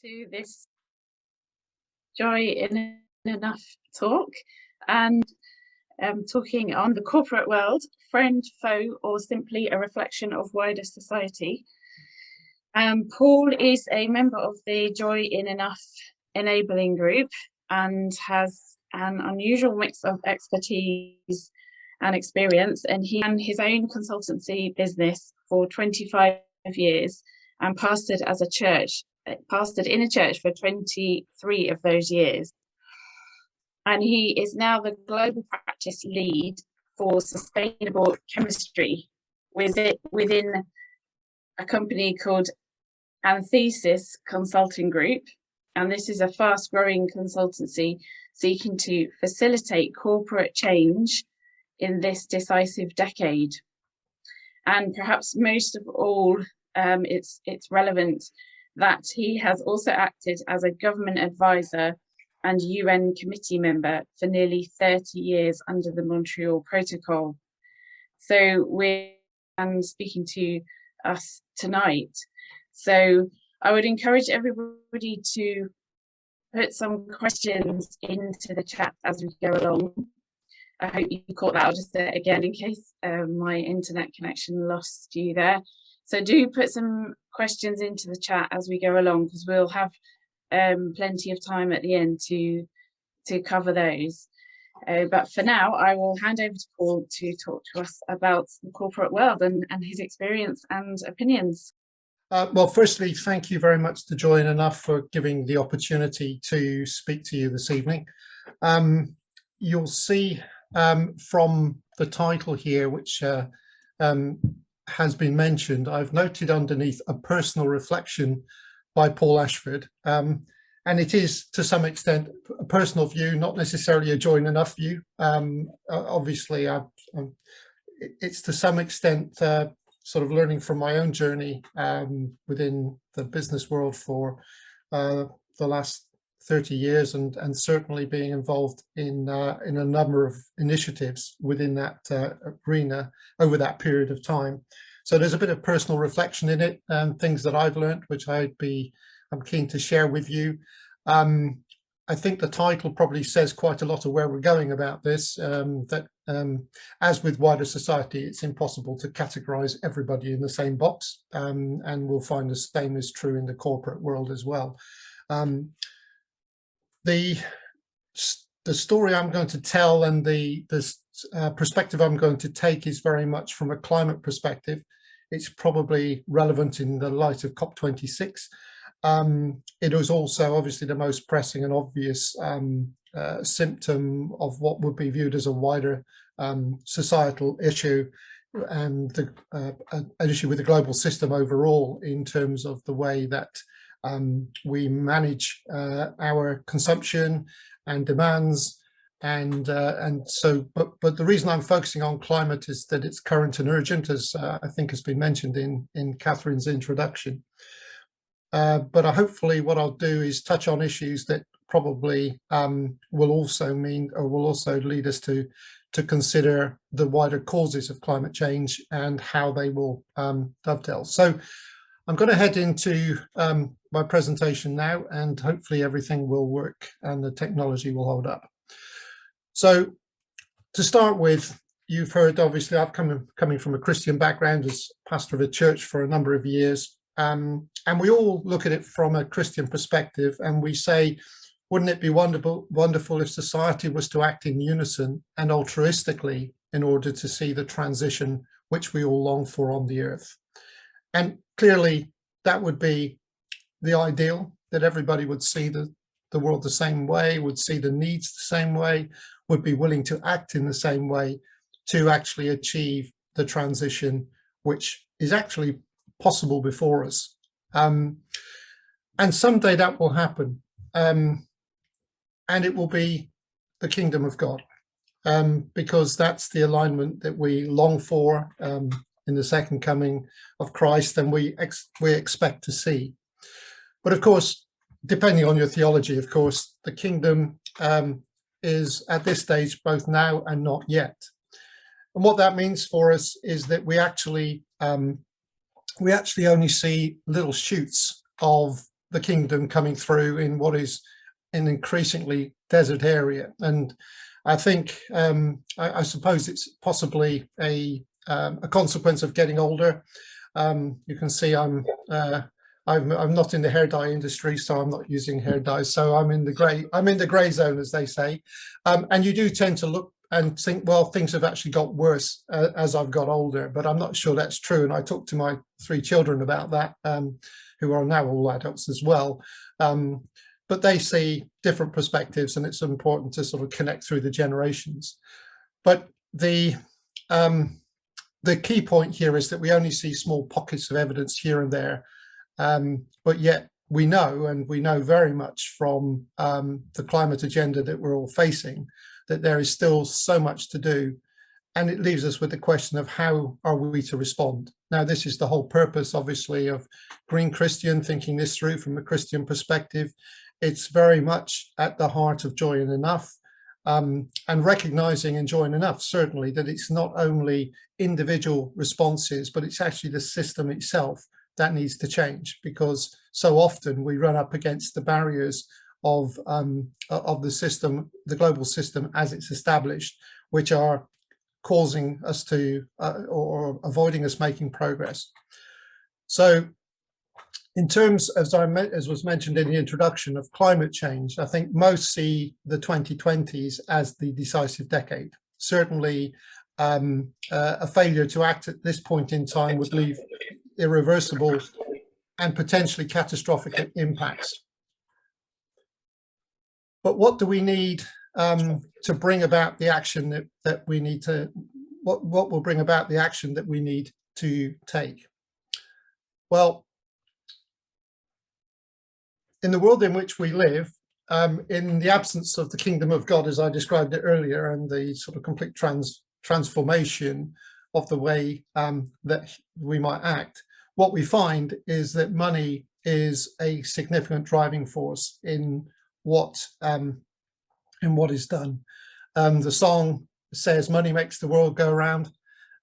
to this Joy in Enough talk, and talking on the corporate world, friend, foe, or simply a reflection of wider society. Paul is a member of the Joy in Enough enabling group and has an unusual mix of expertise and experience, and he ran his own consultancy business for 25 years and pastored in a church for 23 of those years. And he is now the global practice lead for sustainable chemistry within a company called Advocacy Consulting Group. And this is a fast-growing consultancy seeking to facilitate corporate change in this decisive decade. And perhaps most of all, it's relevant that he has also acted as a government advisor and UN committee member for nearly 30 years under the Montreal Protocol. So we're speaking to us tonight. So I would encourage everybody to put some questions into the chat as we go along. I hope you caught that. I'll just say it again in case my internet connection lost you there. So do put some questions into the chat as we go along, because we'll have plenty of time at the end to cover those. But for now, I will hand over to Paul to talk to us about the corporate world and his experience and opinions. Well, firstly, thank you very much to Joy in Enough for giving the opportunity to speak to you this evening. You'll see from the title here, which has been mentioned, I've noted underneath a personal reflection by Paul Ashford. And it is to some extent a personal view, not necessarily a Joy in Enough view. Obviously, it's to some extent sort of learning from my own journey within the business world for the last 30 years and certainly being involved in a number of initiatives within that arena over that period of time. So there's a bit of personal reflection in it and things that I've learned, which I'm keen to share with you. I think the title probably says quite a lot of where we're going about this, that as with wider society, it's impossible to categorize everybody in the same box, and we'll find the same is true in the corporate world as well. The story I'm going to tell and the perspective I'm going to take is very much from a climate perspective. It's probably relevant in the light of COP26. It was also obviously the most pressing and obvious symptom of what would be viewed as a wider societal issue and an issue with the global system overall in terms of the way that we manage our consumption and demands, but the reason I'm focusing on climate is that it's current and urgent, as I think has been mentioned in Katherine's introduction. But hopefully what I'll do is touch on issues that probably will also lead us to consider the wider causes of climate change and how they will dovetail. So I'm going to head into my presentation now, and hopefully everything will work and the technology will hold up. So to start with, you've heard, obviously, I've coming from a Christian background as pastor of a church for a number of years. And we all look at it from a Christian perspective and we say, wouldn't it be wonderful if society was to act in unison and altruistically in order to see the transition which we all long for on the earth? And clearly that would be the ideal, that everybody would see the world the same way, would see the needs the same way, would be willing to act in the same way to actually achieve the transition which is actually possible before us. And someday that will happen. And it will be the kingdom of God, because that's the alignment that we long for in the second coming of Christ, and we expect to see. But of course, depending on your theology, of course, the kingdom is at this stage both now and not yet. And what that means for us is that we actually only see little shoots of the kingdom coming through in what is an increasingly desert area. And I think, I suppose it's possibly a consequence of getting older. You can see I'm not in the hair dye industry, so I'm not using hair dyes. So I'm in the grey zone, as they say. And you do tend to look and think, well, things have actually got worse as I've got older, but I'm not sure that's true. And I talked to my 3 children about that, who are now all adults as well. But they see different perspectives, and it's important to sort of connect through the generations. But the key point here is that we only see small pockets of evidence here and there, but yet we know very much from the climate agenda that we're all facing that there is still so much to do. And it leaves us with the question of how are we to respond? Now, this is the whole purpose, obviously, of Green Christian, thinking this through from a Christian perspective. It's very much at the heart of Joy in Enough, and recognizing in Joy in Enough, certainly, that it's not only individual responses, but it's actually the system itself that needs to change, because so often we run up against the barriers of the system, the global system as it's established, which are causing us to or avoiding us making progress. So in terms, as was mentioned in the introduction, of climate change, I think most see the 2020s as the decisive decade. Certainly a failure to act at this point in time would leave irreversible and potentially catastrophic impacts. But what do we need to bring about the action that we need to, what will bring about the action that we need to take? Well, in the world in which we live, in the absence of the kingdom of God, as I described it earlier, and the sort of complete transformation of the way that we might act, what we find is that money is a significant driving force in what is done. The song says money makes the world go round,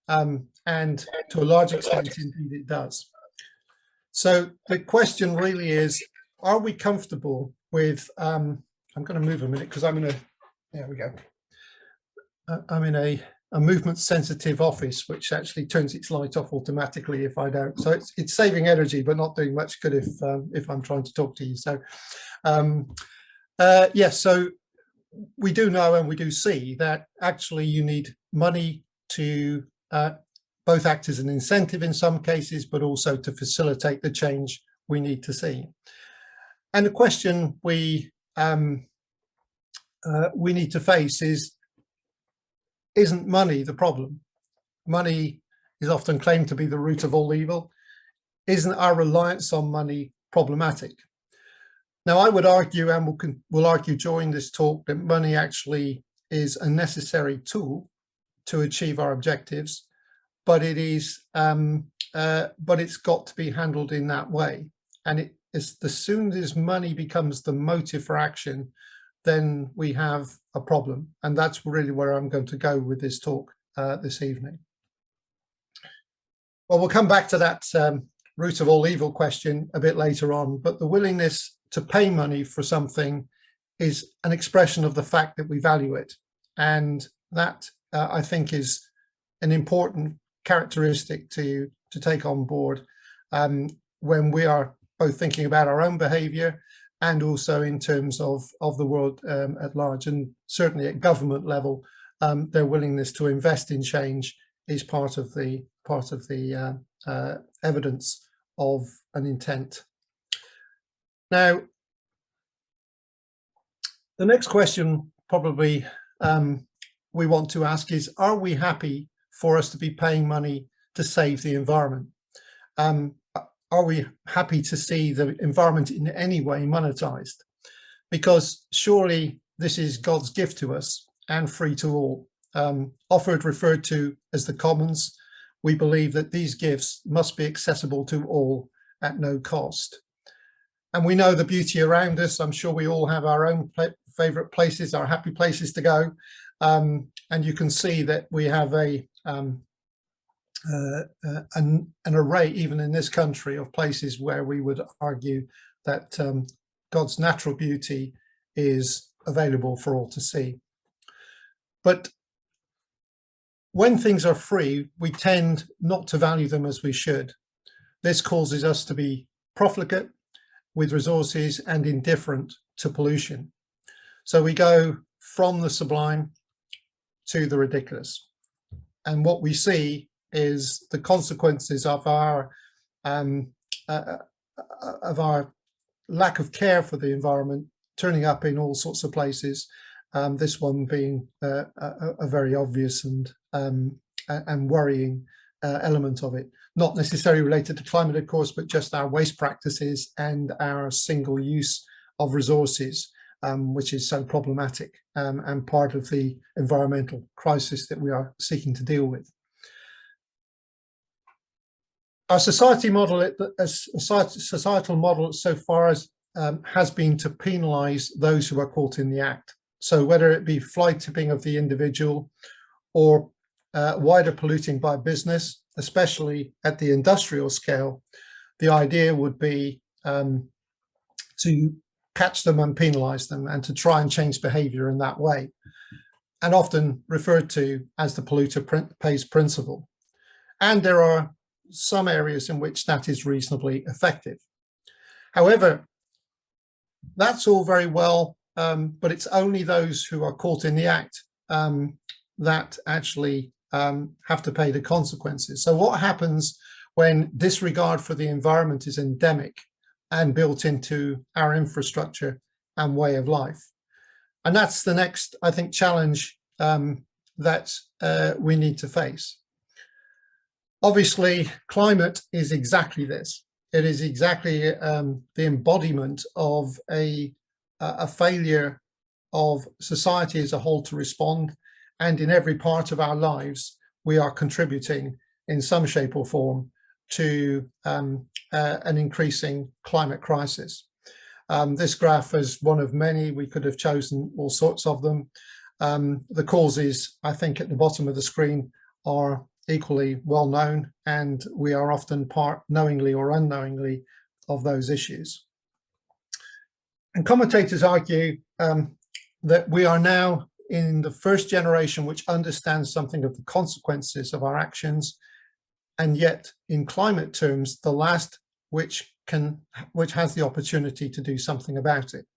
and to a large extent indeed it does. So the question really is, are we comfortable with I'm going to move a minute because I'm in a, there we go, I'm in a movement sensitive office which actually turns its light off automatically if I don't, so it's saving energy but not doing much good if I'm trying to talk to you. So yes, so we do know and we do see that actually you need money to both act as an incentive in some cases, but also to facilitate the change we need to see. And the question we need to face is, isn't money the problem? Money is often claimed to be the root of all evil. Isn't our reliance on money problematic? Now, I would argue, and we'll argue during this talk, that money actually is a necessary tool to achieve our objectives, but it is, but it's got to be handled in that way. And as soon as money becomes the motive for action, then we have a problem. And that's really where I'm going to go with this talk this evening. Well, we'll come back to that root of all evil question a bit later on, but the willingness to pay money for something is an expression of the fact that we value it. And that, I think, is an important characteristic to take on board when we are both thinking about our own behaviour and also in terms of the world at large. And certainly at government level, their willingness to invest in change is part of the evidence of an intent. Now, the next question probably we want to ask is, are we happy for us to be paying money to save the environment? Are we happy to see the environment in any way monetized? Because surely this is God's gift to us and free to all. Offered, referred to as the commons, we believe that these gifts must be accessible to all at no cost. And we know the beauty around us. I'm sure we all have our own favorite places, our happy places to go. And you can see that we have an array, even in this country, of places where we would argue that God's natural beauty is available for all to see. But when things are free, we tend not to value them as we should. This causes us to be profligate with resources and indifferent to pollution. So we go from the sublime to the ridiculous. And what we see is the consequences of our lack of care for the environment turning up in all sorts of places. This one being a very obvious and worrying element of it, not necessarily related to climate, of course, but just our waste practices and our single use of resources, which is so problematic and part of the environmental crisis that we are seeking to deal with. Our societal model so far as has been to penalise those who are caught in the act. So whether it be fly tipping of the individual or wider polluting by business, especially at the industrial scale, the idea would be to catch them and penalise them and to try and change behaviour in that way, and often referred to as the polluter pays principle. And there are some areas in which that is reasonably effective. However, that's all very well, but it's only those who are caught in the act that actually have to pay the consequences. So what happens when disregard for the environment is endemic and built into our infrastructure and way of life? And that's the next, I think, challenge that we need to face. Obviously, climate is exactly this. It is exactly the embodiment of a failure of society as a whole to respond. And in every part of our lives, we are contributing in some shape or form to an increasing climate crisis. This graph is one of many. We could have chosen all sorts of them. The causes, I think, at the bottom of the screen are equally well known, and we are often part, knowingly or unknowingly, of those issues. And commentators argue that we are now in the first generation which understands something of the consequences of our actions, and yet in climate terms, the last which has the opportunity to do something about it.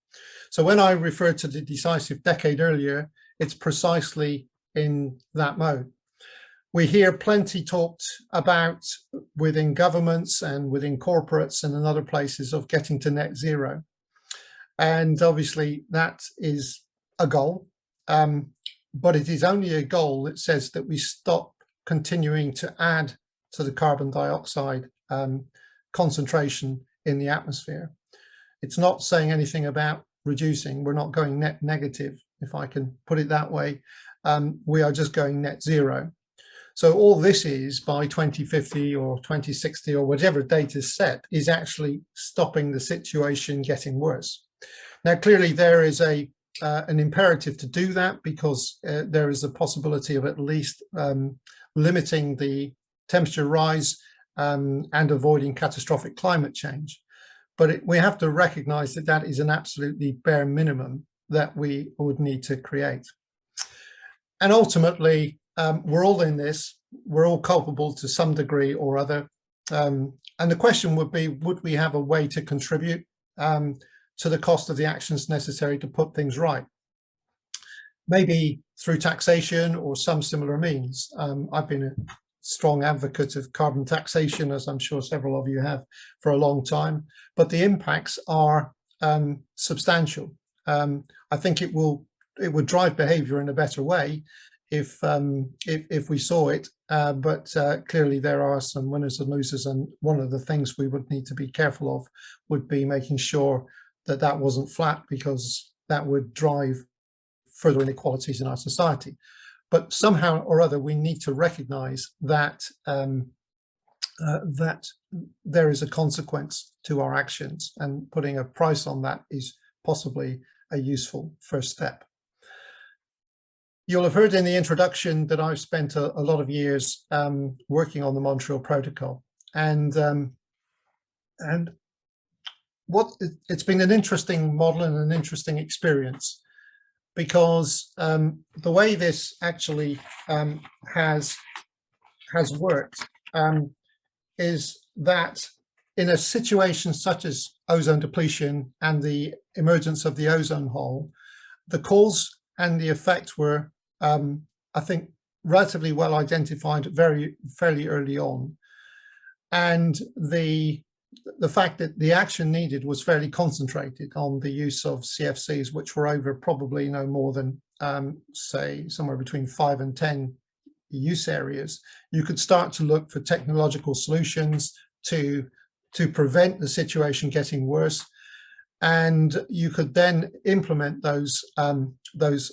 So when I referred to the decisive decade earlier, it's precisely in that mode. We hear plenty talked about within governments and within corporates and in other places of getting to net zero. And obviously that is a goal, but it is only a goal that says that we stop continuing to add to the carbon dioxide concentration in the atmosphere. It's not saying anything about reducing. We're not going net negative, if I can put it that way. We are just going net zero. So all this is, by 2050 or 2060 or whatever date is set, is actually stopping the situation getting worse. Now, clearly there is an imperative to do that, because there is a possibility of at least limiting the temperature rise and avoiding catastrophic climate change. But we have to recognize that that is an absolutely bare minimum that we would need to create. And ultimately, we're all in this, we're all culpable to some degree or other. And the question would be, would we have a way to contribute to the cost of the actions necessary to put things right? Maybe through taxation or some similar means. I've been a strong advocate of carbon taxation, as I'm sure several of you have, for a long time, but the impacts are substantial. I think it would drive behaviour in a better way if we saw it, but clearly there are some winners and losers, and one of the things we would need to be careful of would be making sure that that wasn't flat, because that would drive further inequalities in our society. But somehow or other, we need to recognise that that there is a consequence to our actions, and putting a price on that is possibly a useful first step. You'll have heard in the introduction that I've spent a lot of years working on the Montreal Protocol, and it's been an interesting model and an interesting experience, because the way this actually has worked is that in a situation such as ozone depletion and the emergence of the ozone hole, the cause and the effect were, I think, relatively well identified fairly early on. And the fact that the action needed was fairly concentrated on the use of CFCs, which were over probably no more than, say, somewhere between 5 and 10 use areas. You could start to look for technological solutions to prevent the situation getting worse, and you could then implement those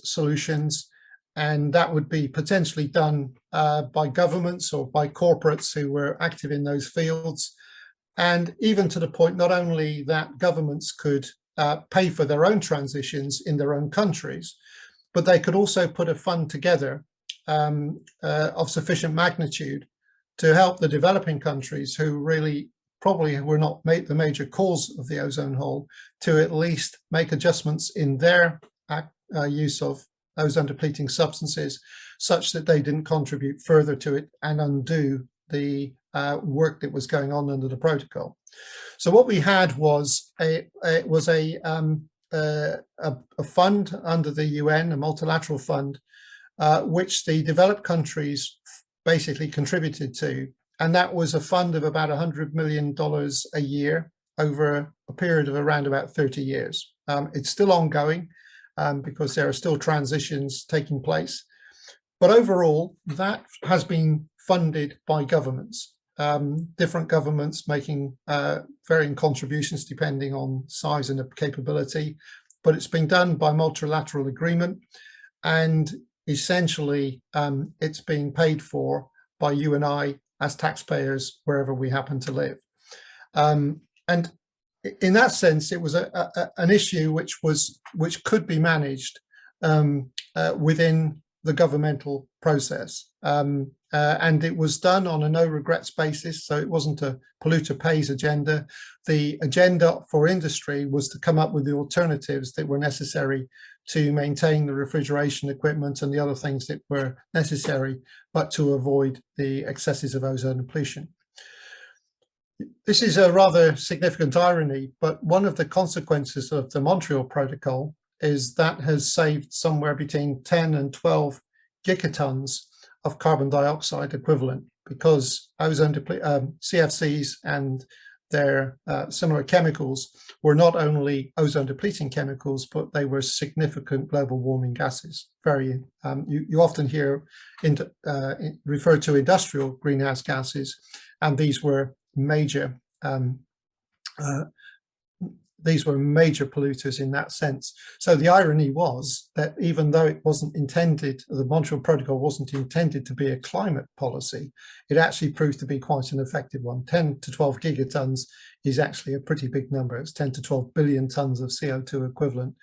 solutions, and that would be potentially done by governments or by corporates who were active in those fields. And even to the point not only that governments could pay for their own transitions in their own countries, but they could also put a fund together of sufficient magnitude to help the developing countries, who really probably were not the major cause of the ozone hole, to at least make adjustments in their use of ozone depleting substances, such that they didn't contribute further to it and undo the work that was going on under the protocol. So what we had was a fund under the UN, a multilateral fund, which the developed countries basically contributed to. And that was a fund of about $100 million a year over a period of around about 30 years. It's still ongoing because there are still transitions taking place. But overall, that has been funded by governments, different governments making varying contributions depending on size and capability. But it's been done by multilateral agreement, and essentially it's being paid for by you and I as taxpayers wherever we happen to live. And in that sense, it was an issue which could be managed within the governmental process. And it was done on a no regrets basis, so it wasn't a polluter pays agenda. The agenda for industry was to come up with the alternatives that were necessary to maintain the refrigeration equipment and the other things that were necessary, but to avoid the excesses of ozone depletion. This is a rather significant irony, but one of the consequences of the Montreal Protocol is that has saved somewhere between 10 and 12 gigatons of carbon dioxide equivalent, because CFCs and their similar chemicals were not only ozone depleting chemicals, but they were significant global warming gases. You often hear referred to industrial greenhouse gases, and these were major polluters in that sense. So the irony was that even though it wasn't intended, the Montreal Protocol wasn't intended to be a climate policy, it actually proved to be quite an effective one. 10 to 12 gigatons is actually a pretty big number. It's 10 to 12 billion tons of CO2 equivalent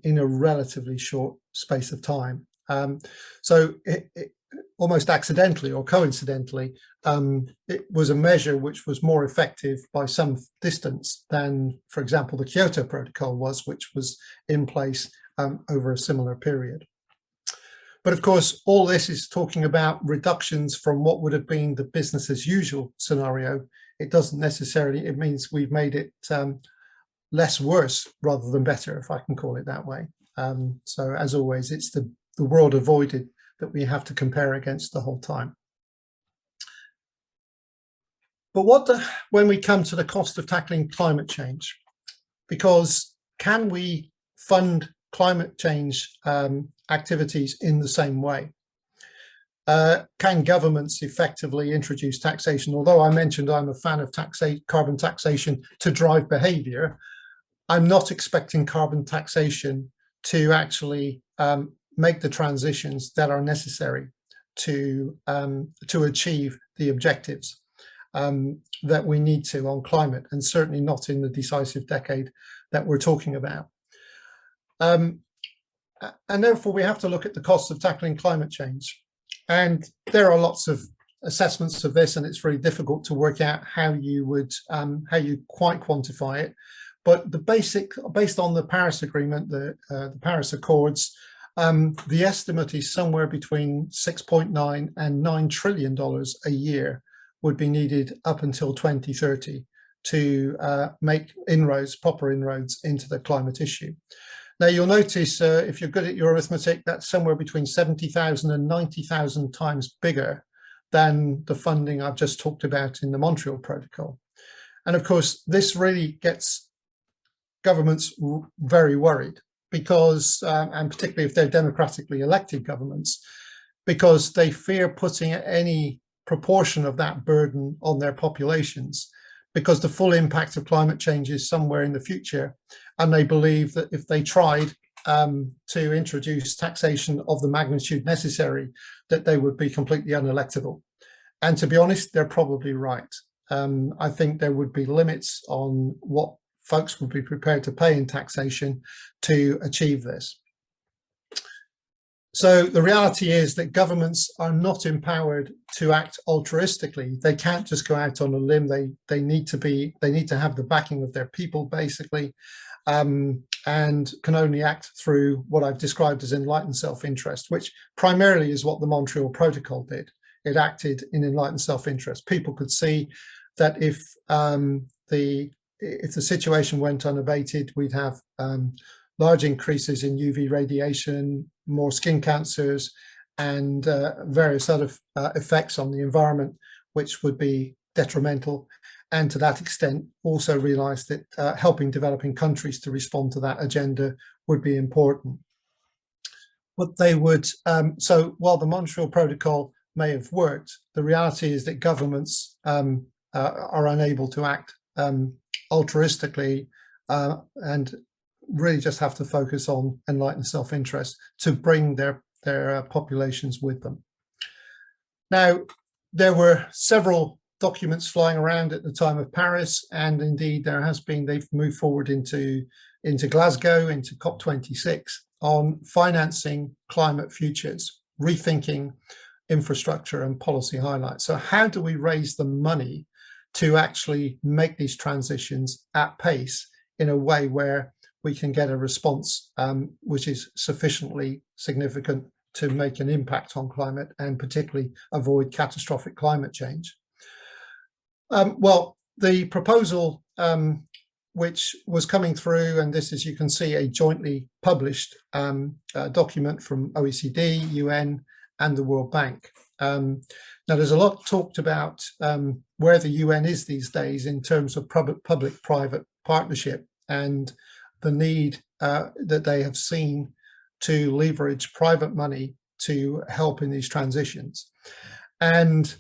in a relatively short space of time. So it almost accidentally or coincidentally, it was a measure which was more effective by some distance than, for example, the Kyoto Protocol was, which was in place over a similar period. But of course, all this is talking about reductions from what would have been the business as usual scenario. It doesn't necessarily, it means we've made it less worse rather than better, if I can call it that way. So as always, it's the world avoided that we have to compare against the whole time. But when we come to the cost of tackling climate change, because can we fund climate change activities in the same way? Can governments effectively introduce taxation? Although I mentioned I'm a fan of carbon taxation to drive behaviour, I'm not expecting carbon taxation to actually make the transitions that are necessary to achieve the objectives that we need to on climate, and certainly not in the decisive decade that we're talking about. And therefore we have to look at the costs of tackling climate change. And there are lots of assessments of this, and it's very difficult to work out how you would how you quite quantify it. But the based on the Paris Agreement, the Paris Accords, the estimate is somewhere between 6.9 and $9 trillion a year would be needed up until 2030 to make inroads, proper inroads into the climate issue. Now, you'll notice, if you're good at your arithmetic, that's somewhere between 70,000 and 90,000 times bigger than the funding I've just talked about in the Montreal Protocol. And of course, this really gets governments very worried because, and particularly if they're democratically elected governments, because they fear putting any proportion of that burden on their populations, because the full impact of climate change is somewhere in the future. And they believe that if they tried to introduce taxation of the magnitude necessary, that they would be completely unelectable. And to be honest, they're probably right. I think there would be limits on what folks would be prepared to pay in taxation to achieve this. So the reality is that governments are not empowered to act altruistically. They can't just go out on a limb. They need to have the backing of their people, basically, and can only act through what I've described as enlightened self-interest, which primarily is what the Montreal Protocol did. It acted in enlightened self-interest. People could see that if the situation went unabated, we'd have large increases in UV radiation, more skin cancers, and various other effects on the environment, which would be detrimental. And to that extent, also realized that helping developing countries to respond to that agenda would be important. What they would, so while the Montreal Protocol may have worked, the reality is that governments are unable to act altruistically and really just have to focus on enlightened self-interest to bring their populations with them. Now, there were several documents flying around at the time of Paris, and indeed there has been, they've moved forward into Glasgow, into COP26 on financing climate futures, rethinking infrastructure and policy highlights. So how do we raise the money to actually make these transitions at pace in a way where we can get a response which is sufficiently significant to make an impact on climate and particularly avoid catastrophic climate change? Well, the proposal which was coming through, and this is, you can see, a jointly published document from OECD, UN, and the World Bank. Now, there's a lot talked about where the UN is these days in terms of public-private partnership and the need that they have seen to leverage private money to help in these transitions. And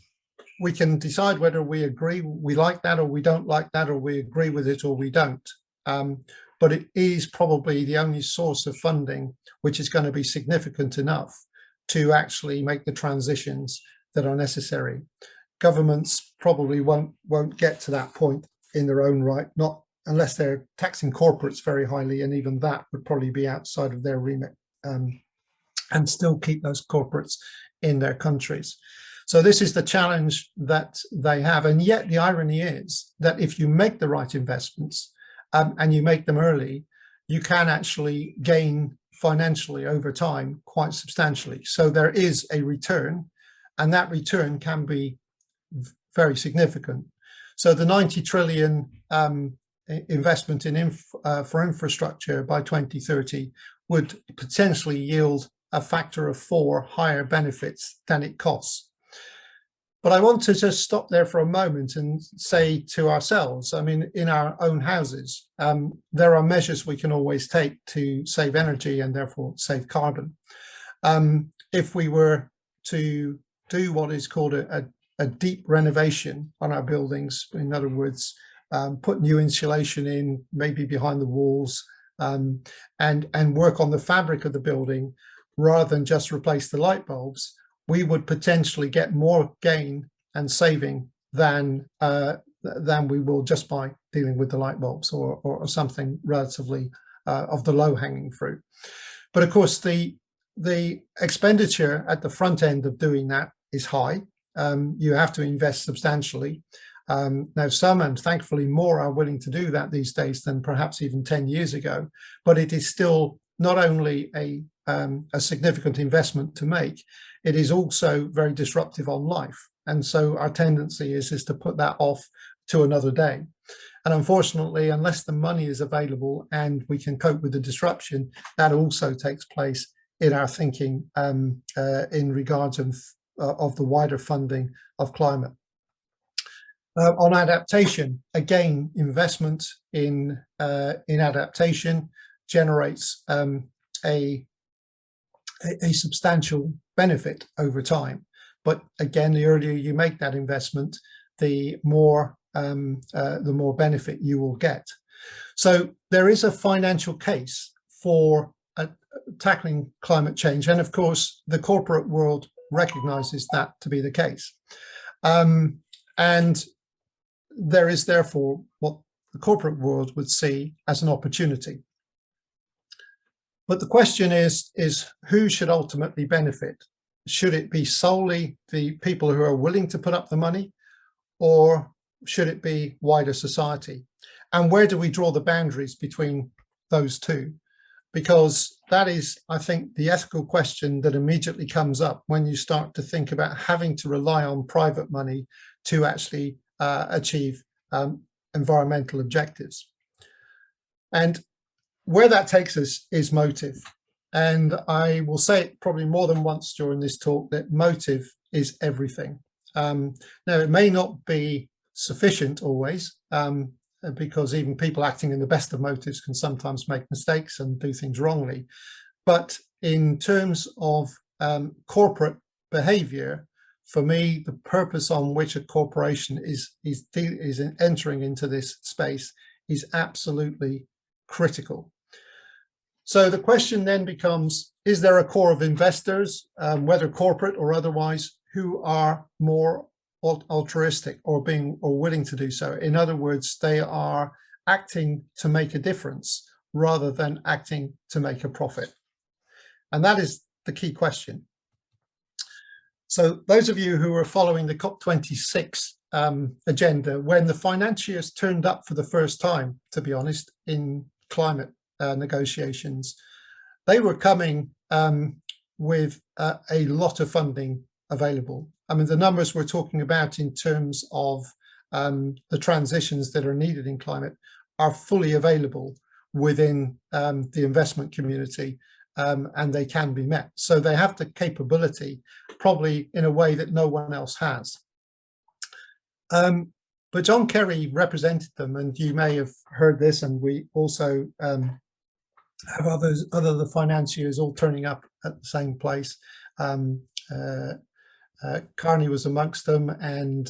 we can decide whether we agree, we like that, or we don't like that, or we agree with it, or we don't. But it is probably the only source of funding which is going to be significant enough to actually make the transitions that are necessary. Governments probably won't get to that point in their own right, not unless they're taxing corporates very highly, and even that would probably be outside of their remit, and still keep those corporates in their countries. So this is the challenge that they have. And yet the irony is that if you make the right investments and you make them early, you can actually gain financially over time quite substantially. So there is a return, and that return can be very significant. So the 90 trillion investment in for infrastructure by 2030 would potentially yield a factor of 4 higher benefits than it costs. But I want to just stop there for a moment and say to ourselves, I mean, in our own houses, there are measures we can always take to save energy and therefore save carbon. If we were to do what is called a deep renovation on our buildings, in other words, put new insulation in, maybe behind the walls, and work on the fabric of the building rather than just replace the light bulbs, we would potentially get more gain and saving than we will just by dealing with the light bulbs or something relatively of the low-hanging fruit. But of course, the expenditure at the front end of doing that is high. you have to invest substantially. Now some, and thankfully more, are willing to do that these days than perhaps even 10 years ago, but it is still not only a significant investment to make, it is also very disruptive on life. And so our tendency is to put that off to another day. And unfortunately, unless the money is available and we can cope with the disruption, that also takes place in our thinking in regards of the wider funding of climate. On adaptation, again, investment in adaptation generates a substantial benefit over time. But again, the earlier you make that investment, the more benefit you will get. So there is a financial case for tackling climate change, and of course, the corporate world recognizes that to be the case. And there is therefore what the corporate world would see as an opportunity. But the question is who should ultimately benefit? Should it be solely the people who are willing to put up the money, or should it be wider society? And where do we draw the boundaries between those two? Because that is, I think, the ethical question that immediately comes up when you start to think about having to rely on private money to actually achieve environmental objectives. And where that takes us is motive. And I will say it probably more than once during this talk that motive is everything. Now, it may not be sufficient always, because even people acting in the best of motives can sometimes make mistakes and do things wrongly. But in terms of corporate behaviour, for me, the purpose on which a corporation is entering into this space is absolutely critical. So the question then becomes, is there a core of investors, whether corporate or otherwise, who are more altruistic or willing to do so? In other words, they are acting to make a difference rather than acting to make a profit. And that is the key question. So those of you who are following the COP26 agenda, when the financiers turned up for the first time, to be honest, in climate negotiations, they were coming with a lot of funding available. I mean, the numbers we're talking about in terms of the transitions that are needed in climate are fully available within the investment community, and they can be met. So they have the capability, probably in a way that no one else has. But John Kerry represented them, and you may have heard this, and we also have other financiers all turning up at the same place. Carney was amongst them, and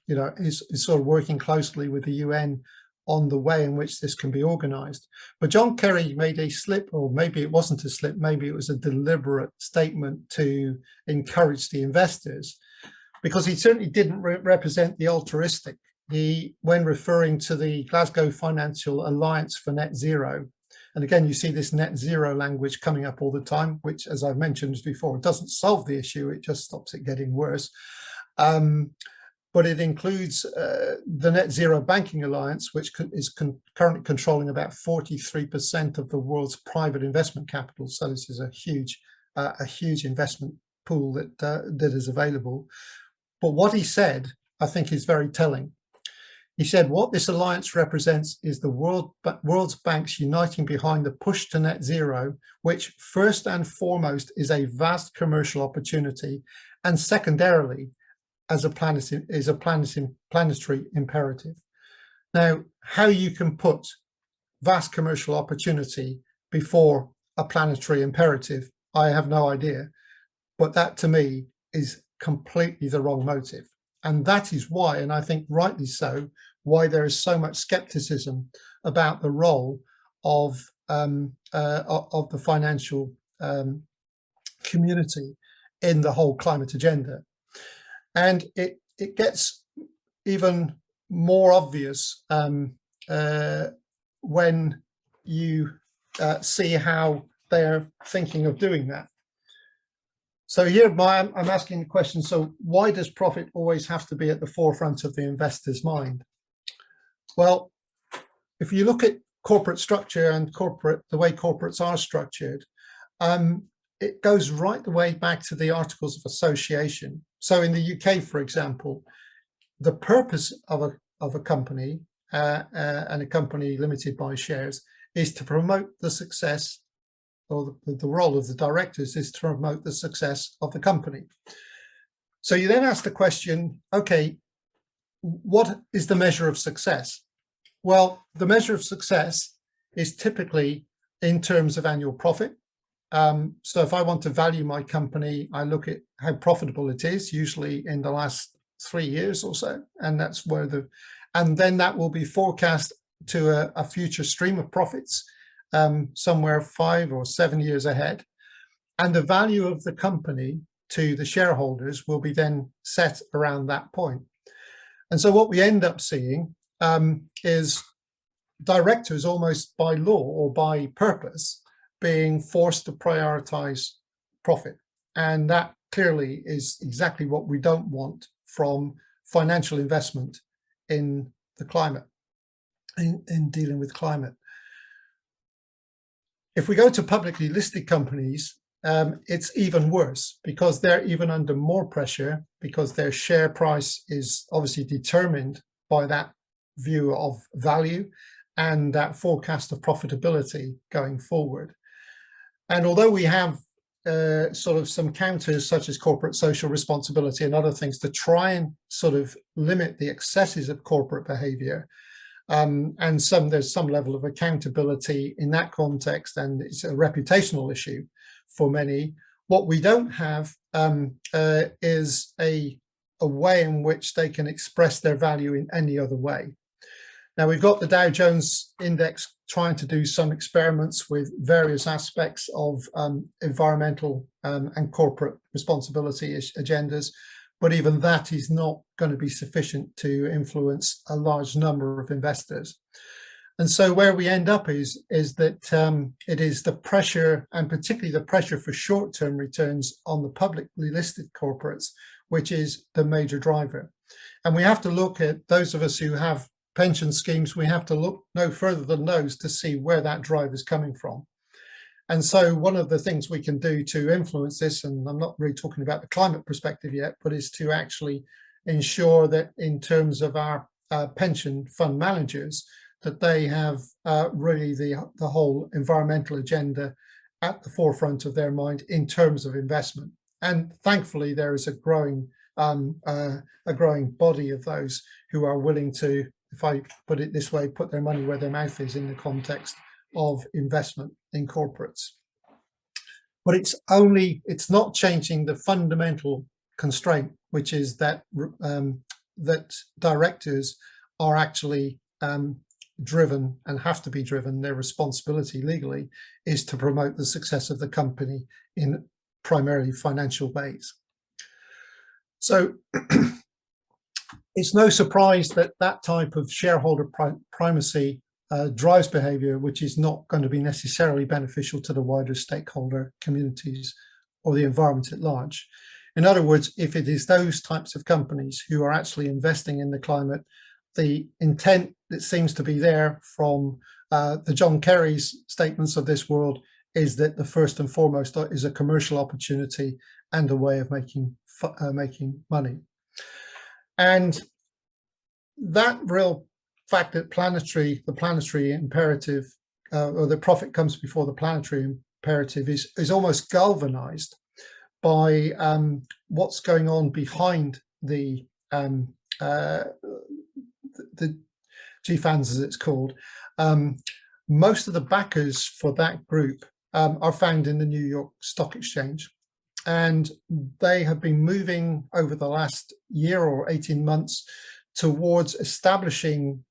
you know, is sort of working closely with the UN on the way in which this can be organized. But John Kerry made a slip, or maybe it wasn't a slip, maybe it was a deliberate statement to encourage the investors, because he certainly didn't represent the altruistic. When referring to the Glasgow Financial Alliance for Net Zero, and again, you see this net zero language coming up all the time, which, as I've mentioned before, doesn't solve the issue, it just stops it getting worse. But it includes the Net Zero Banking Alliance, which is currently controlling about 43% of the world's private investment capital. So this is a huge investment pool that is available. But what he said, I think, is very telling. He said, what this alliance represents is the world's banks uniting behind the push to net zero, which first and foremost is a vast commercial opportunity, and secondarily, as a planetary imperative. Now, how you can put vast commercial opportunity before a planetary imperative, I have no idea. But that, to me, is completely the wrong motive. And that is why, and I think rightly so, why there is so much skepticism about the role of the financial community in the whole climate agenda. And it gets even more obvious when you see how they're thinking of doing that. So here I'm asking the question, so why does profit always have to be at the forefront of the investor's mind? Well, if you look at corporate structure and the way corporates are structured, it goes right the way back to the Articles of Association. So in the UK, for example, the purpose of a company and a company limited by shares is to promote the success, or the role of the directors is to promote the success of the company. So you then ask the question, okay, what is the measure of success? Well, the measure of success is typically in terms of annual profit. So if I want to value my company, I look at how profitable it is, usually in the last 3 years or so, and that's where and then that will be forecast to a future stream of profits, somewhere 5 or 7 years ahead, and the value of the company to the shareholders will be then set around that point. And so what we end up seeing is directors, almost by law or by purpose, being forced to prioritize profit. And that clearly is exactly what we don't want from financial investment in the climate, in dealing with climate. If we go to publicly listed companies, it's even worse, because they're even under more pressure, because their share price is obviously determined by that view of value and that forecast of profitability going forward. And although we have sort of some counters such as corporate social responsibility and other things to try and sort of limit the excesses of corporate behavior, and there's some level of accountability in that context, and it's a reputational issue for many. What we don't have is a way in which they can express their value in any other way. Now, we've got the Dow Jones Index trying to do some experiments with various aspects of environmental and corporate responsibility agendas, but even that is not going to be sufficient to influence a large number of investors. And so where we end up is that it is the pressure, and particularly the pressure for short-term returns on the publicly listed corporates, which is the major driver. And we have to look at, those of us who have pension schemes, we have to look no further than those to see where that drive is coming from. And so one of the things we can do to influence this, and I'm not really talking about the climate perspective yet, but is to actually ensure that in terms of our pension fund managers, that they have really the whole environmental agenda at the forefront of their mind in terms of investment. And thankfully, there is a growing body of those who are willing to, if I put it this way, put their money where their mouth is in the context of investment in corporates. But it's not changing the fundamental constraint, which is that that directors are actually driven and have to be driven. Their responsibility legally is to promote the success of the company in primarily financial ways. So it's no surprise that that type of shareholder primacy drives behavior which is not going to be necessarily beneficial to the wider stakeholder communities or the environment at large. In other words, if it is those types of companies who are actually investing in the climate, the intent that seems to be there from the John Kerry's statements of this world is that the first and foremost is a commercial opportunity and a way of making money. And that real fact that the planetary imperative, or the profit comes before the planetary imperative, is almost galvanized by what's going on behind the GFANZ, as it's called. Most of the backers for that group are found in the New York Stock Exchange. And they have been moving over the last year or 18 months towards establishing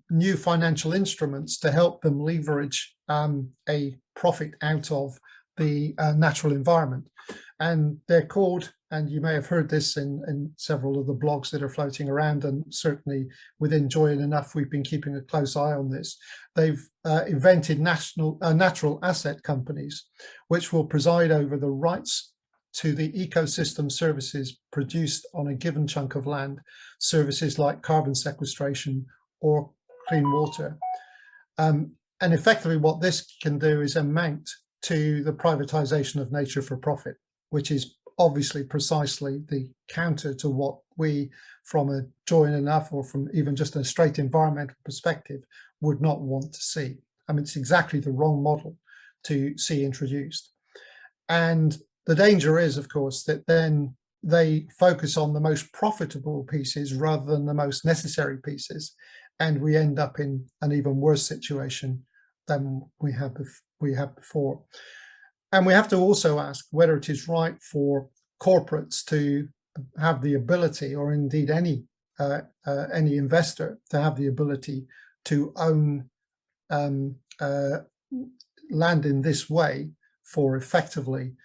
new financial instruments to help them leverage a profit out of the natural environment. And they're called, and you may have heard this in several of the blogs that are floating around, and certainly within Joy and Enough, we've been keeping a close eye on this. They've invented natural asset companies, which will preside over the rights to the ecosystem services produced on a given chunk of land, services like carbon sequestration or clean water. And effectively what this can do is amount to the privatization of nature for profit, which is obviously precisely the counter to what we, from a Joy in Enough or from even just a straight environmental perspective, would not want to see. I mean, it's exactly the wrong model to see introduced. And the danger is, of course, that then they focus on the most profitable pieces rather than the most necessary pieces, and we end up in an even worse situation than we have before. And we have to also ask whether it is right for corporates to have the ability, or indeed any investor to have the ability to own land in this way for effectively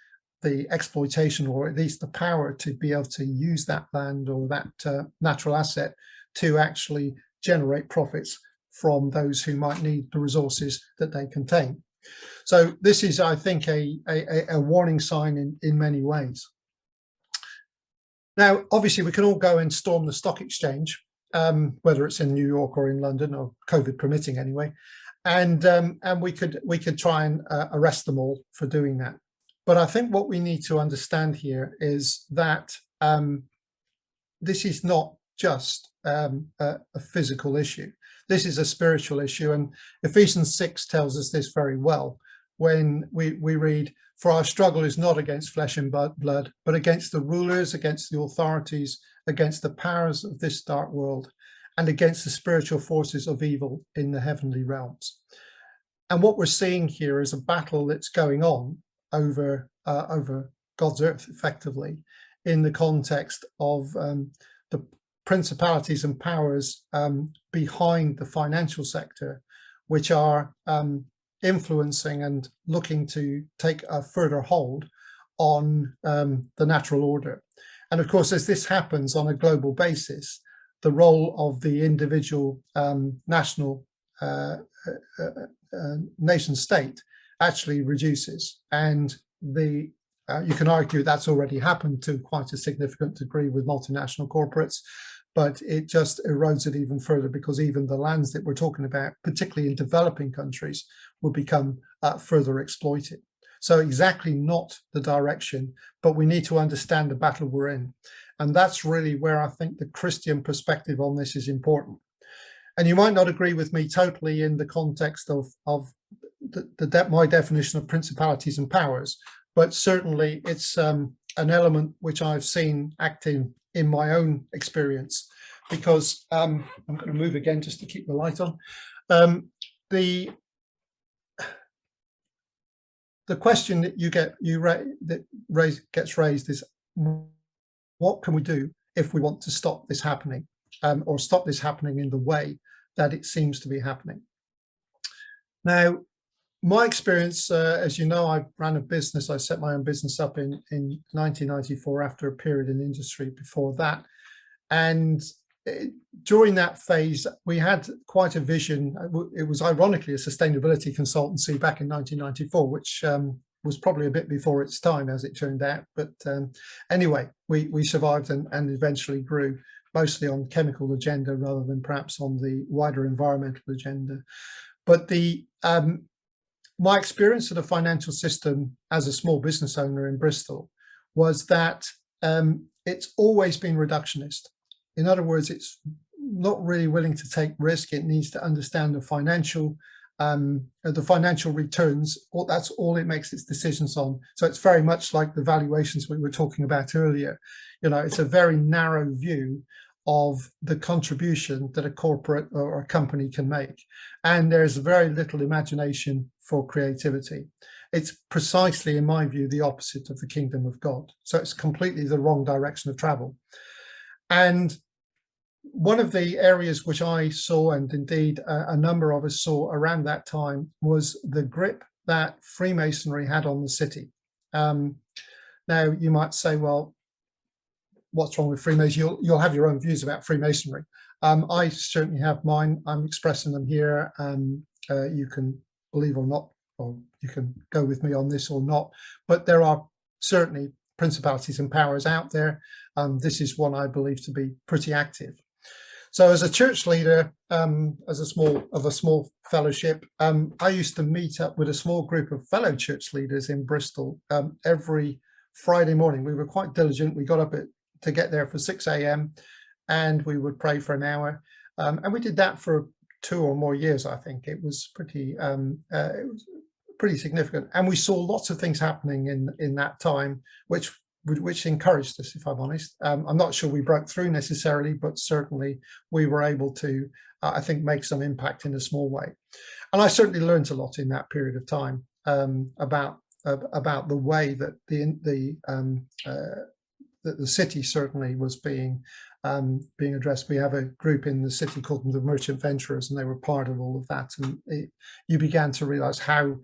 the exploitation, or at least the power to be able to use that land or that natural asset to actually generate profits from those who might need the resources that they contain. So this is, I think, a warning sign in many ways. Now, obviously, we can all go and storm the stock exchange, whether it's in New York or in London, or COVID permitting anyway, and we could try and arrest them all for doing that. But I think what we need to understand here is that this is not just a physical issue. This is a spiritual issue, and Ephesians 6 tells us this very well when we read, "For our struggle is not against flesh and blood, but against the rulers, against the authorities, against the powers of this dark world, and against the spiritual forces of evil in the heavenly realms." And what we're seeing here is a battle that's going on over God's earth, effectively, in the context of the principalities and powers behind the financial sector, which are influencing and looking to take a further hold on the natural order. And of course, as this happens on a global basis, the role of the individual national nation state actually reduces. And you can argue that's already happened to quite a significant degree with multinational corporates, but it just erodes it even further, because even the lands that we're talking about, particularly in developing countries, will become further exploited. So exactly not the direction, but we need to understand the battle we're in. And that's really where I think the Christian perspective on this is important. And you might not agree with me totally in the context of my definition of principalities and powers, but certainly it's an element which I've seen acting in my own experience, because I'm going to move again just to keep the light on. The question that gets raised is, what can we do if we want to stop this happening, or stop this happening in the way that it seems to be happening? Now, my experience, as you know, I ran a business. I set my own business up in 1994 after a period in industry before that. And during that phase, we had quite a vision. It was ironically a sustainability consultancy back in 1994, which was probably a bit before its time, as it turned out. But anyway, we survived and eventually grew, mostly on chemical agenda rather than perhaps on the wider environmental agenda. But my experience of the financial system as a small business owner in Bristol was that it's always been reductionist. In other words, it's not really willing to take risk. It needs to understand the financial returns. That's all it makes its decisions on. So it's very much like the valuations we were talking about earlier. You know, it's a very narrow view of the contribution that a corporate or a company can make. And there's very little imagination for creativity. It's precisely, in my view, the opposite of the kingdom of God. So it's completely the wrong direction of travel. And one of the areas which I saw, and indeed a number of us saw around that time, was the grip that Freemasonry had on the city. Now, you might say, well, what's wrong with Freemasonry? You'll have your own views about Freemasonry. I certainly have mine. I'm expressing them here. You can believe or not, or you can go with me on this or not. But there are certainly principalities and powers out there. This is one I believe to be pretty active. So as a church leader, as a small fellowship, I used to meet up with a small group of fellow church leaders in Bristol every Friday morning. We were quite diligent. We got up to get there for 6 a.m. and we would pray for an hour. And we did that for 2 or more years, I think. It was pretty significant. And we saw lots of things happening in that time, which encouraged us, if I'm honest. I'm not sure we broke through necessarily, but certainly we were able to, I think, make some impact in a small way. And I certainly learned a lot in that period of time about the way that the city certainly was being addressed. We have a group in the city called the Merchant Venturers, and they were part of all of that. And you began to realize how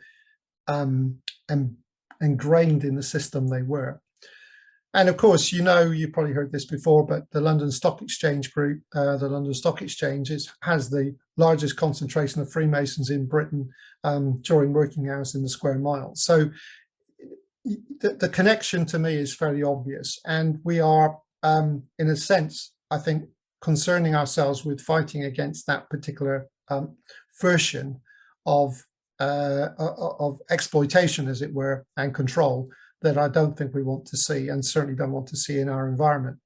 ingrained in the system they were. And of course, you've probably heard this before, but the London Stock Exchange Group, the London Stock Exchange has the largest concentration of Freemasons in Britain during working hours in the square mile. So the connection to me is fairly obvious. And we are, in a sense, I think, concerning ourselves with fighting against that particular version of exploitation, as it were, and control that I don't think we want to see, and certainly don't want to see in our environment.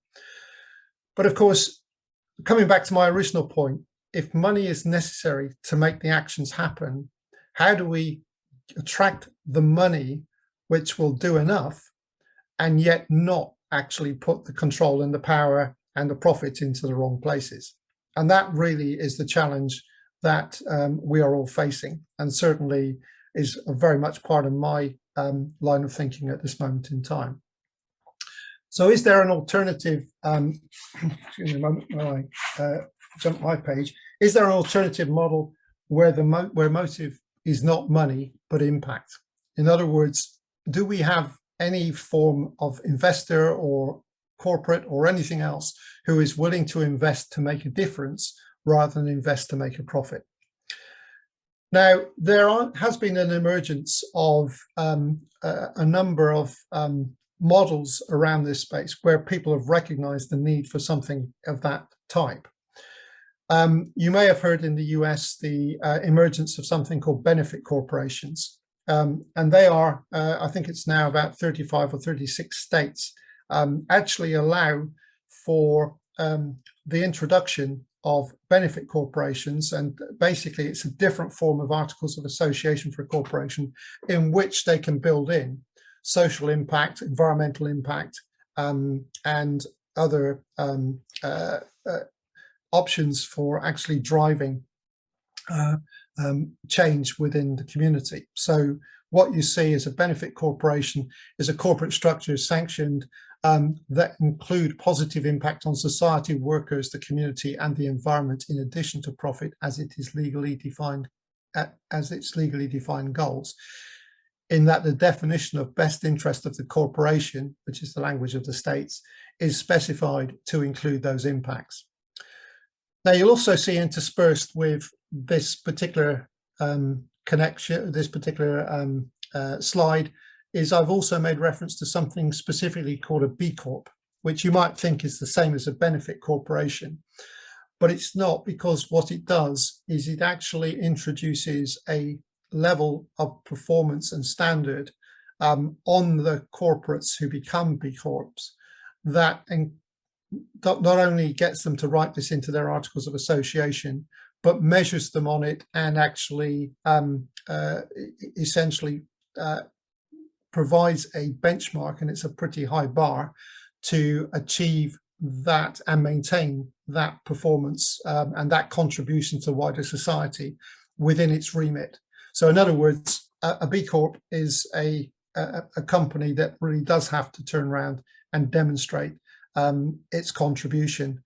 But of course, coming back to my original point, if money is necessary to make the actions happen, how do we attract the money which will do enough and yet not actually put the control and the power and the profits into the wrong places? And that really is the challenge that we are all facing, and certainly is very much part of my line of thinking at this moment in time. So is there an alternative, excuse me a moment while I jump my page, is there an alternative model where where motive is not money but impact? In other words, do we have any form of investor or corporate or anything else who is willing to invest to make a difference rather than invest to make a profit? Now, there has been an emergence of a number of models around this space where people have recognized the need for something of that type. You may have heard in the US the emergence of something called benefit corporations. And they are, I think it's now about 35 or 36 states, actually allow for the introduction of benefit corporations. And basically it's a different form of articles of association for a corporation in which they can build in social impact, environmental impact, and other options for actually driving change within the community. So what you see as a benefit corporation is a corporate structure sanctioned that include positive impact on society, workers, the community, and the environment, in addition to profit as it is legally defined, as its legally defined goals. In that the definition of best interest of the corporation, which is the language of the states, is specified to include those impacts. Now, you'll also see interspersed with this particular connection, this particular slide, is I've also made reference to something specifically called a B Corp, which you might think is the same as a benefit corporation, but it's not, because what it does is it actually introduces a level of performance and standard on the corporates who become B Corps that not only gets them to write this into their articles of association, but measures them on it and actually essentially provides a benchmark, and it's a pretty high bar to achieve that and maintain that performance and that contribution to wider society within its remit. So in other words, a B Corp is a company that really does have to turn around and demonstrate its contribution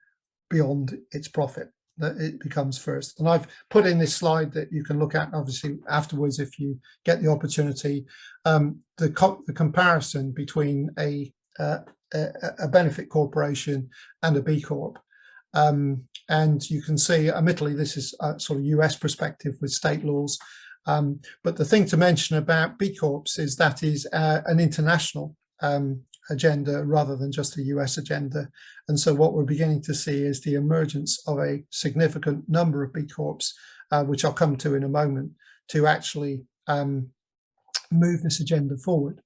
beyond its profit, that it becomes first. And I've put in this slide that you can look at, obviously, afterwards if you get the opportunity, the comparison between a benefit corporation and a B Corp. And you can see, admittedly, this is a sort of US perspective with state laws. But the thing to mention about B Corps is that is an international agenda rather than just a US agenda. And so what we're beginning to see is the emergence of a significant number of B Corps, which I'll come to in a moment, to actually move this agenda forward.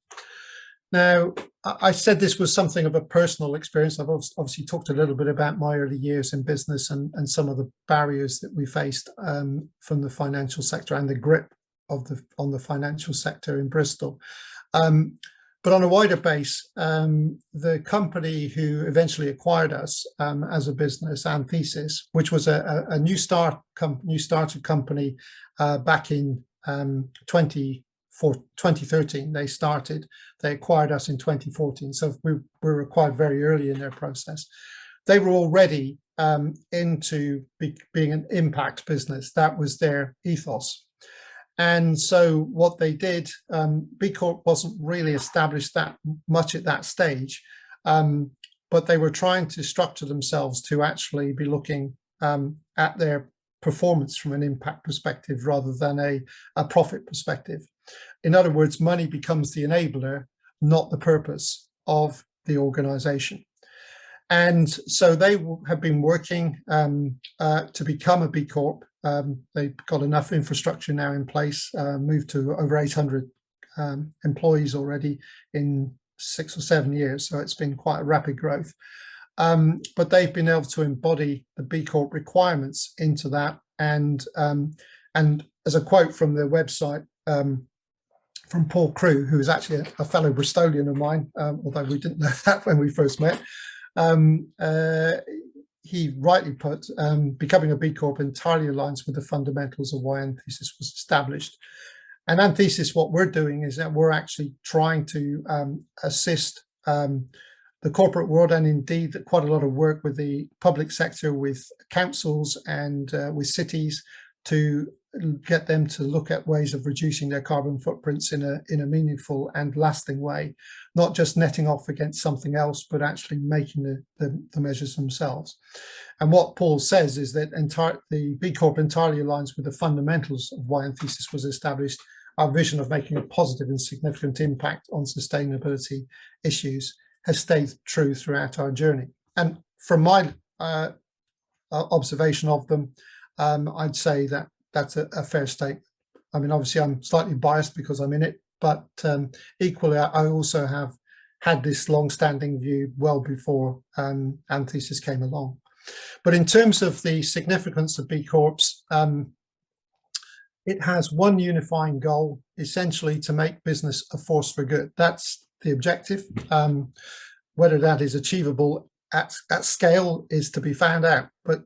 Now, I said this was something of a personal experience. I've obviously talked a little bit about my early years in business and some of the barriers that we faced from the financial sector and the grip of on the financial sector in Bristol. But on a wider base, the company who eventually acquired us as a business, Antithesis, which was a new started company back in 2013, they acquired us in 2014. So we were acquired very early in their process. They were already into being an impact business. That was their ethos. And so what they did, B Corp wasn't really established that much at that stage, but they were trying to structure themselves to actually be looking at their performance from an impact perspective rather than a profit perspective. In other words, money becomes the enabler, not the purpose of the organization. And so they have been working to become a B Corp. They've got enough infrastructure now in place, moved to over 800 employees already in 6 or 7 years. So it's been quite a rapid growth. But they've been able to embody the B Corp requirements into that. And as a quote from their website, from Paul Crew, who is actually a fellow Bristolian of mine, although we didn't know that when we first met, he rightly put, becoming a B Corp entirely aligns with the fundamentals of why Antithesis was established. And Antithesis, what we're doing is that we're actually trying to assist the corporate world, and indeed quite a lot of work with the public sector, with councils and with cities, to get them to look at ways of reducing their carbon footprints in a meaningful and lasting way, not just netting off against something else, but actually making the measures themselves. And what Paul says is that the B Corp entirely aligns with the fundamentals of why Antithesis was established. Our vision of making a positive and significant impact on sustainability issues has stayed true throughout our journey. And from my observation of them, I'd say that that's a fair statement. I mean, obviously I'm slightly biased because I'm in it, but equally I also have had this long-standing view well before Antithesis came along. But in terms of the significance of B Corps, it has one unifying goal, essentially to make business a force for good. That's the objective. Whether that is achievable at scale is to be found out, but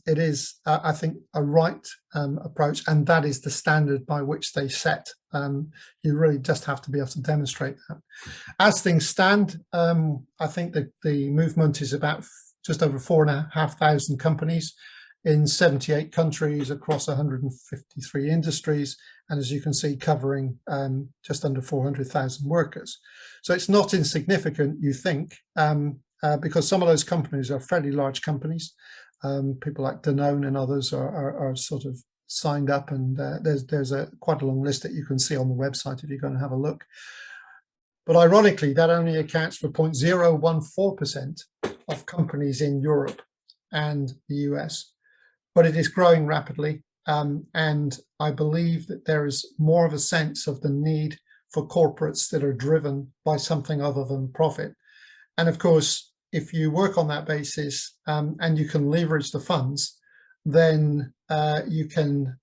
it is, I think, a right approach, and that is the standard by which they set. You really just have to be able to demonstrate that. As things stand, I think that the movement is about just over 4,500 companies in 78 countries across 153 industries, and as you can see, covering just under 400,000 workers. So it's not insignificant, you think, because some of those companies are fairly large companies. People like Danone and others are sort of signed up, and there's quite a long list that you can see on the website if you're going to have a look. But ironically, that only accounts for 0.014% of companies in Europe and the US. But it is growing rapidly, and I believe that there is more of a sense of the need for corporates that are driven by something other than profit. And of course, if you work on that basis and you can leverage the funds, then you can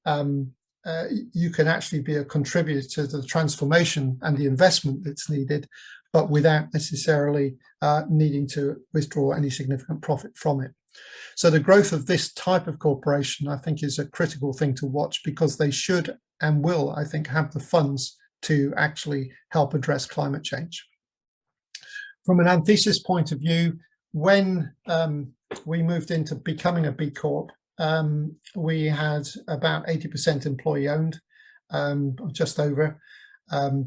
actually be a contributor to the transformation and the investment that's needed, but without necessarily needing to withdraw any significant profit from it. So the growth of this type of corporation, I think, is a critical thing to watch, because they should and will, I think, have the funds to actually help address climate change. From an Antithesis point of view, when we moved into becoming a B Corp, we had about 80% employee owned, just over,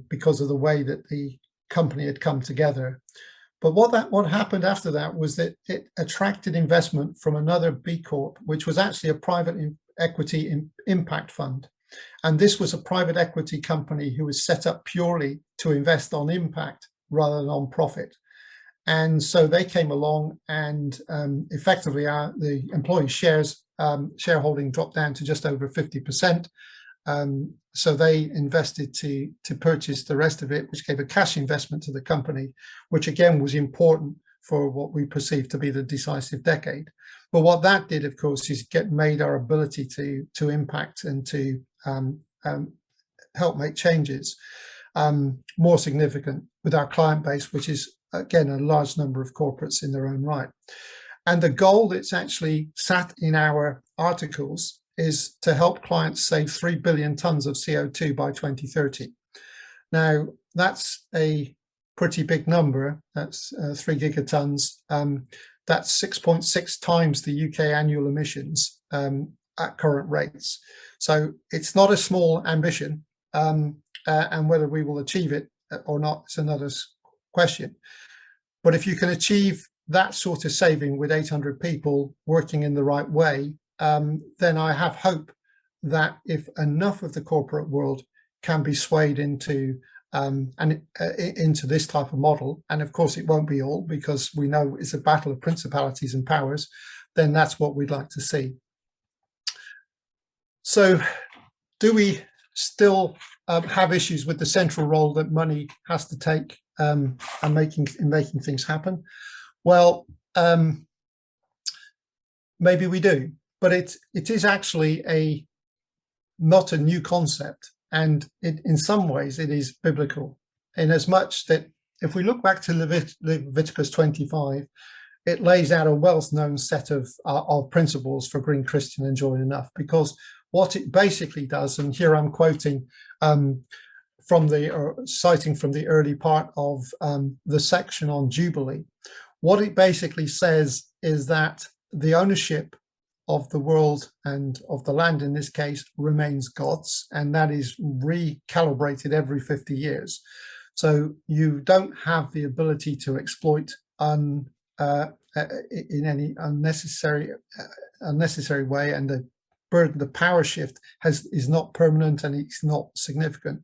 because of the way that the company had come together. But what happened after that was that it attracted investment from another B Corp, which was actually a private equity impact fund. And this was a private equity company who was set up purely to invest on impact rather than on profit. And so they came along, and effectively the employee shareholding dropped down to just over 50%. So they invested to purchase the rest of it, which gave a cash investment to the company, which again was important for what we perceived to be the decisive decade. But what that did, of course, is made our ability to impact and to help make changes more significant with our client base, which is again a large number of corporates in their own right. And the goal that's actually sat in our articles is to help clients save 3 billion tons of CO2 by 2030. Now, that's a pretty big number. That's 3 gigatons. That's 6.6 times the UK annual emissions at current rates. So it's not a small ambition, and whether we will achieve it or not is another question. But if you can achieve that sort of saving with 800 people working in the right way, then I have hope that if enough of the corporate world can be swayed into this type of model, and of course it won't be all, because we know it's a battle of principalities and powers, then that's what we'd like to see. So do we still have issues with the central role that money has to take in making things happen? Well, maybe we do, but it is actually not a new concept, and in some ways it is biblical, in as much that if we look back to Leviticus 25, it lays out a well-known set of principles for green Christian enjoying enough, because what it basically does, and here I'm quoting citing from the early part of the section on Jubilee, what it basically says is that the ownership of the world and of the land in this case remains God's, and that is recalibrated every 50 years. So you don't have the ability to exploit in any unnecessary way, and the power shift is not permanent and it's not significant.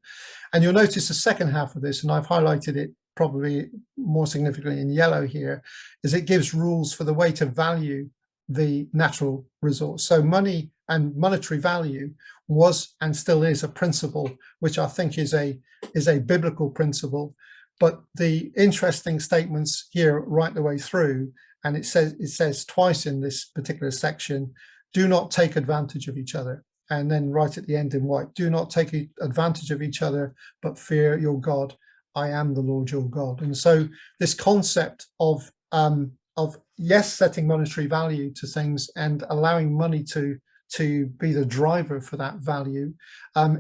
And you'll notice the second half of this, and I've highlighted it probably more significantly in yellow here, is it gives rules for the way to value the natural resource. So money and monetary value was and still is a principle which I think is a biblical principle. But the interesting statements here right the way through, and it says twice in this particular section, do not take advantage of each other. And then right at the end in white, do not take advantage of each other, but fear your God. I am the Lord your God. And so this concept of yes, setting monetary value to things and allowing money to be the driver for that value.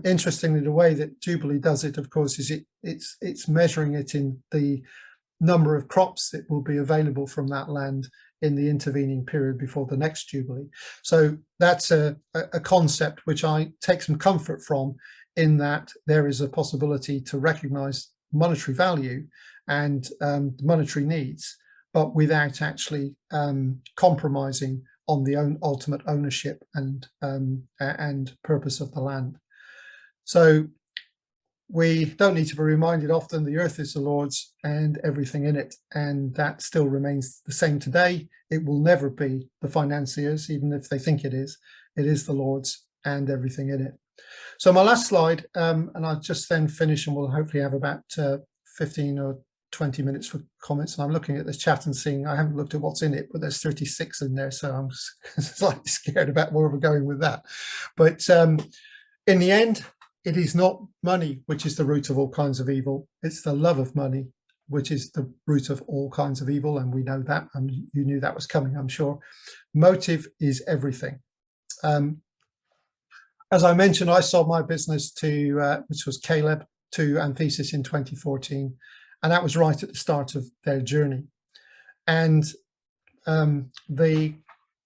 Interestingly, the way that Jubilee does it, of course, is it's measuring it in the number of crops that will be available from that land in the intervening period before the next Jubilee. So that's a concept which I take some comfort from, in that there is a possibility to recognize monetary value and monetary needs, but without actually compromising on the ultimate ownership and purpose of the land. So we don't need to be reminded often the earth is the Lord's and everything in it, and that still remains the same today. It will never be the financiers, even if they think it is. It is the Lord's and everything in it. So my last slide, and I'll just then finish, and we'll hopefully have about 15 or 20 minutes for comments. And I'm looking at this chat and seeing, I haven't looked at what's in it, but there's 36 in there, so I'm slightly scared about where we're going with that. But in the end, it is not money which is the root of all kinds of evil. It's the love of money which is the root of all kinds of evil, and we know that, and you knew that was coming, I'm sure. Motive is everything. As I mentioned, I sold my business to, which was Caleb, to Anthesis in 2014, and that was right at the start of their journey. And the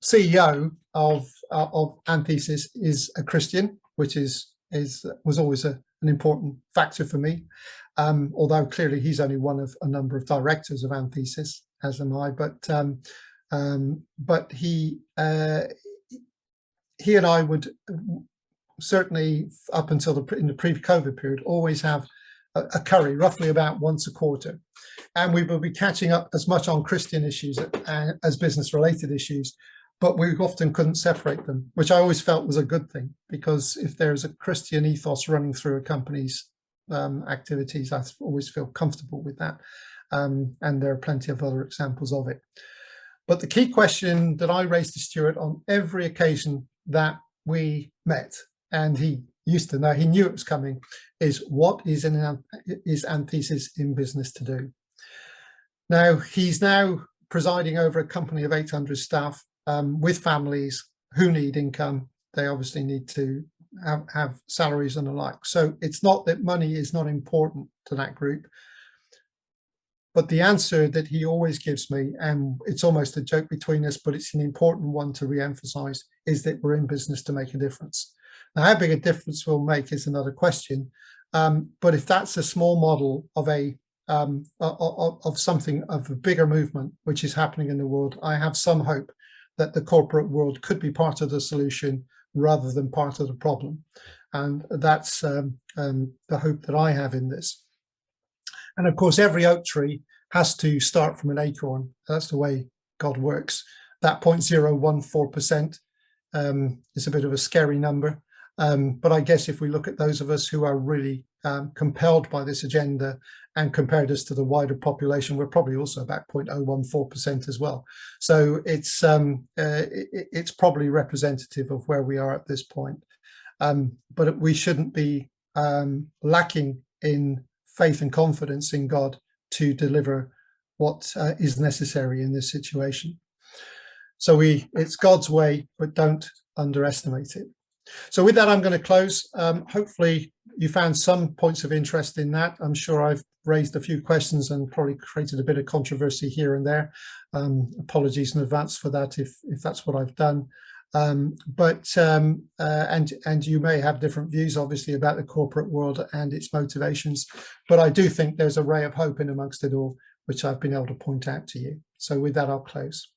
CEO of Anthesis is a Christian, which was always an important factor for me. Although clearly he's only one of a number of directors of Anthesis, as am I. But he and I would certainly, up until in the pre-COVID period, always have a curry, roughly about once a quarter. And we will be catching up as much on Christian issues as business-related issues, but we often couldn't separate them, which I always felt was a good thing, because if there's a Christian ethos running through a company's activities, I always feel comfortable with that. And there are plenty of other examples of it. But the key question that I raised to Stuart on every occasion that we met, and he used to know, he knew it was coming, is what is Antithesis in business to do? Now, he's now presiding over a company of 800 staff with families who need income. They obviously need to have salaries and the like. So it's not that money is not important to that group. But the answer that he always gives me, and it's almost a joke between us, but it's an important one to re-emphasize, is that we're in business to make a difference. Now, how big a difference we'll make is another question. But if that's a small model of something of a bigger movement which is happening in the world, I have some hope that the corporate world could be part of the solution rather than part of the problem. And that's the hope that I have in this. And of course, every oak tree has to start from an acorn. That's the way God works. That 0.014% is a bit of a scary number. But I guess if we look at those of us who are really compelled by this agenda and compared us to the wider population, we're probably also about 0.014% as well. So it's probably representative of where we are at this point. But we shouldn't be lacking in faith and confidence in God to deliver what is necessary in this situation. So it's God's way, but don't underestimate it. So with that, I'm going to close. Hopefully you found some points of interest in that. I'm sure I've raised a few questions and probably created a bit of controversy here and there. Apologies in advance for that if that's what I've done. And you may have different views, obviously, about the corporate world and its motivations, but I do think there's a ray of hope in amongst it all, which I've been able to point out to you. So with that, I'll close.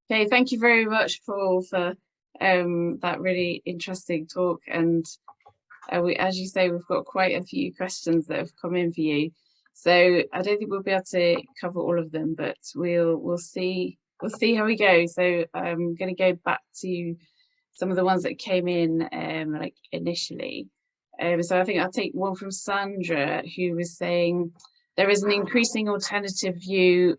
Okay, thank you very much, Paul, for that really interesting talk. And as you say, we've got quite a few questions that have come in for you. So I don't think we'll be able to cover all of them, but we'll see. We'll see how we go. So I'm going to go back to some of the ones that came in like initially. So I think I'll take one from Sandra, who was saying there is an increasing alternative view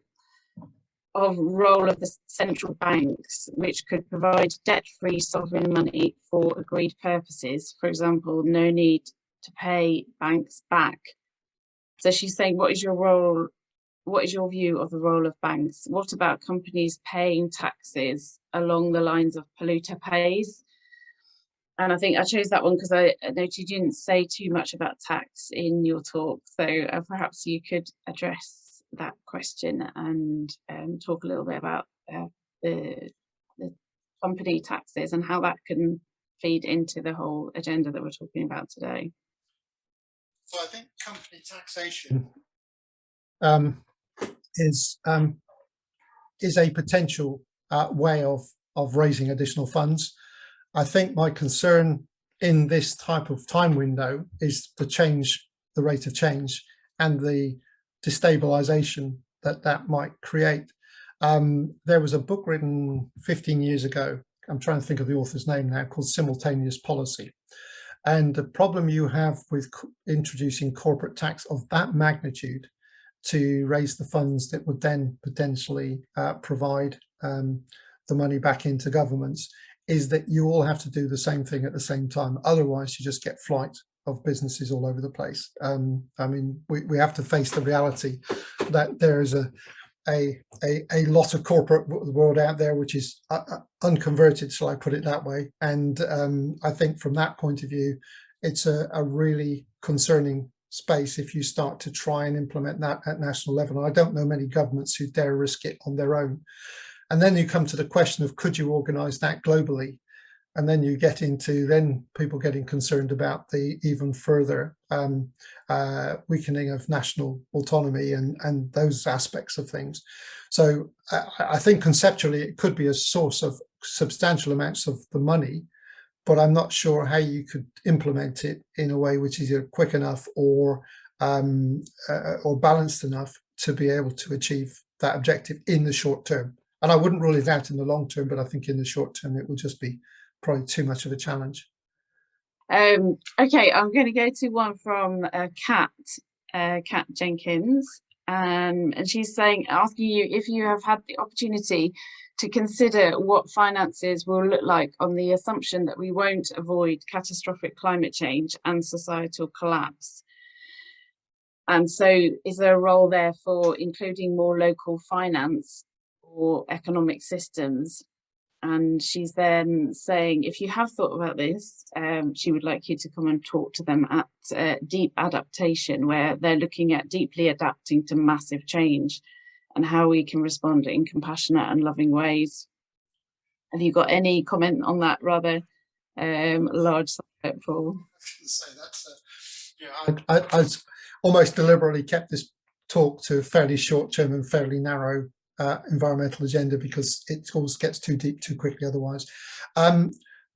of role of the central banks, which could provide debt-free sovereign money for agreed purposes. For example, no need to pay banks back. So she's saying, what is your role? What is your view of the role of banks? What about companies paying taxes along the lines of polluter pays? And I think I chose that one because I noticed you didn't say too much about tax in your talk. So perhaps you could address that question and talk a little bit about the company taxes and how that can feed into the whole agenda that we're talking about today. So I think company taxation is a potential way of raising additional funds. I think my concern in this type of time window is the rate of change and the destabilization that might create. There was a book written 15 years ago, I'm trying to think of the author's name now, called Simultaneous Policy. And the problem you have with introducing corporate tax of that magnitude to raise the funds that would then potentially provide the money back into governments is that you all have to do the same thing at the same time. Otherwise, you just get flight of businesses all over the place. I mean, we have to face the reality that there is a lot of corporate world out there which is unconverted, shall I put it that way. And I think from that point of view, it's a really concerning space if you start to try and implement that at national level. And I don't know many governments who dare risk it on their own. And then you come to the question of, could you organise that globally? And then you get into people getting concerned about the even further weakening of national autonomy and those aspects of things. So I think conceptually it could be a source of substantial amounts of the money, but I'm not sure how you could implement it in a way which is either quick enough or balanced enough to be able to achieve that objective in the short term. And I wouldn't rule it out in the long term, but I think in the short term it will just be probably too much of a challenge. Okay, I'm going to go to one from Kat Jenkins, and she's asking you if you have had the opportunity to consider what finances will look like on the assumption that we won't avoid catastrophic climate change and societal collapse. And so is there a role there for including more local finance or economic systems? And she's then saying, if you have thought about this, she would like you to come and talk to them at Deep Adaptation, where they're looking at deeply adapting to massive change and how we can respond in compassionate and loving ways. Have you got any comment on that rather large subject, Paul? I almost deliberately kept this talk to a fairly short term and fairly narrow environmental agenda, because it always gets too deep too quickly otherwise.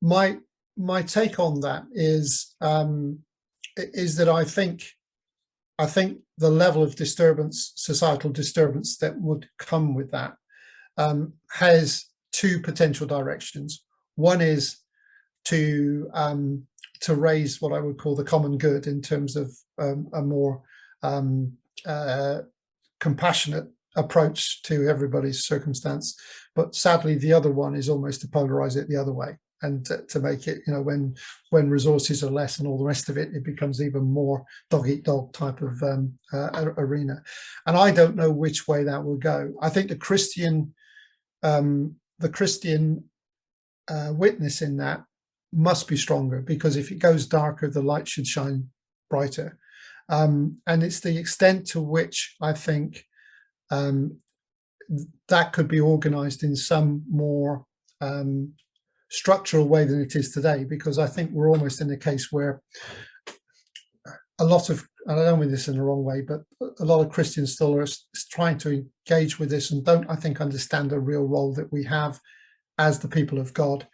My take on that is that I think the level of disturbance, societal disturbance, that would come with that has two potential directions. One is to raise what I would call the common good in terms of a more compassionate approach to everybody's circumstance, but sadly the other one is almost to polarize it the other way, and to make it, when resources are less and all the rest of it, it becomes even more dog eat dog type of arena. And I don't know which way that will go. I think the Christian witness in that must be stronger, because if it goes darker, the light should shine brighter. And it's the extent to which I think that could be organized in some more structural way than it is today, because I think we're almost in a case where a lot of, and I don't mean this in the wrong way, but a lot of Christians still are trying to engage with this and don't, I think, understand the real role that we have as the people of God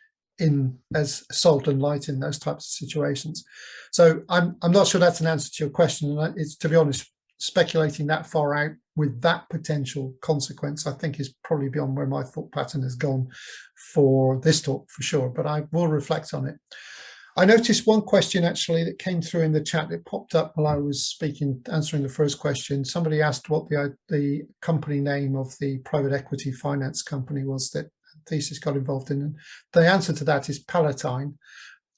as salt and light in those types of situations. So I'm not sure that's an answer to your question, and it's, to be honest, speculating that far out with that potential consequence, I think is probably beyond where my thought pattern has gone for this talk, for sure, but I will reflect on it. I noticed one question actually that came through in the chat. It popped up while I was speaking, answering the first question. Somebody asked what the company name of the private equity finance company was that thesis got involved in. And the answer to that is Palatine.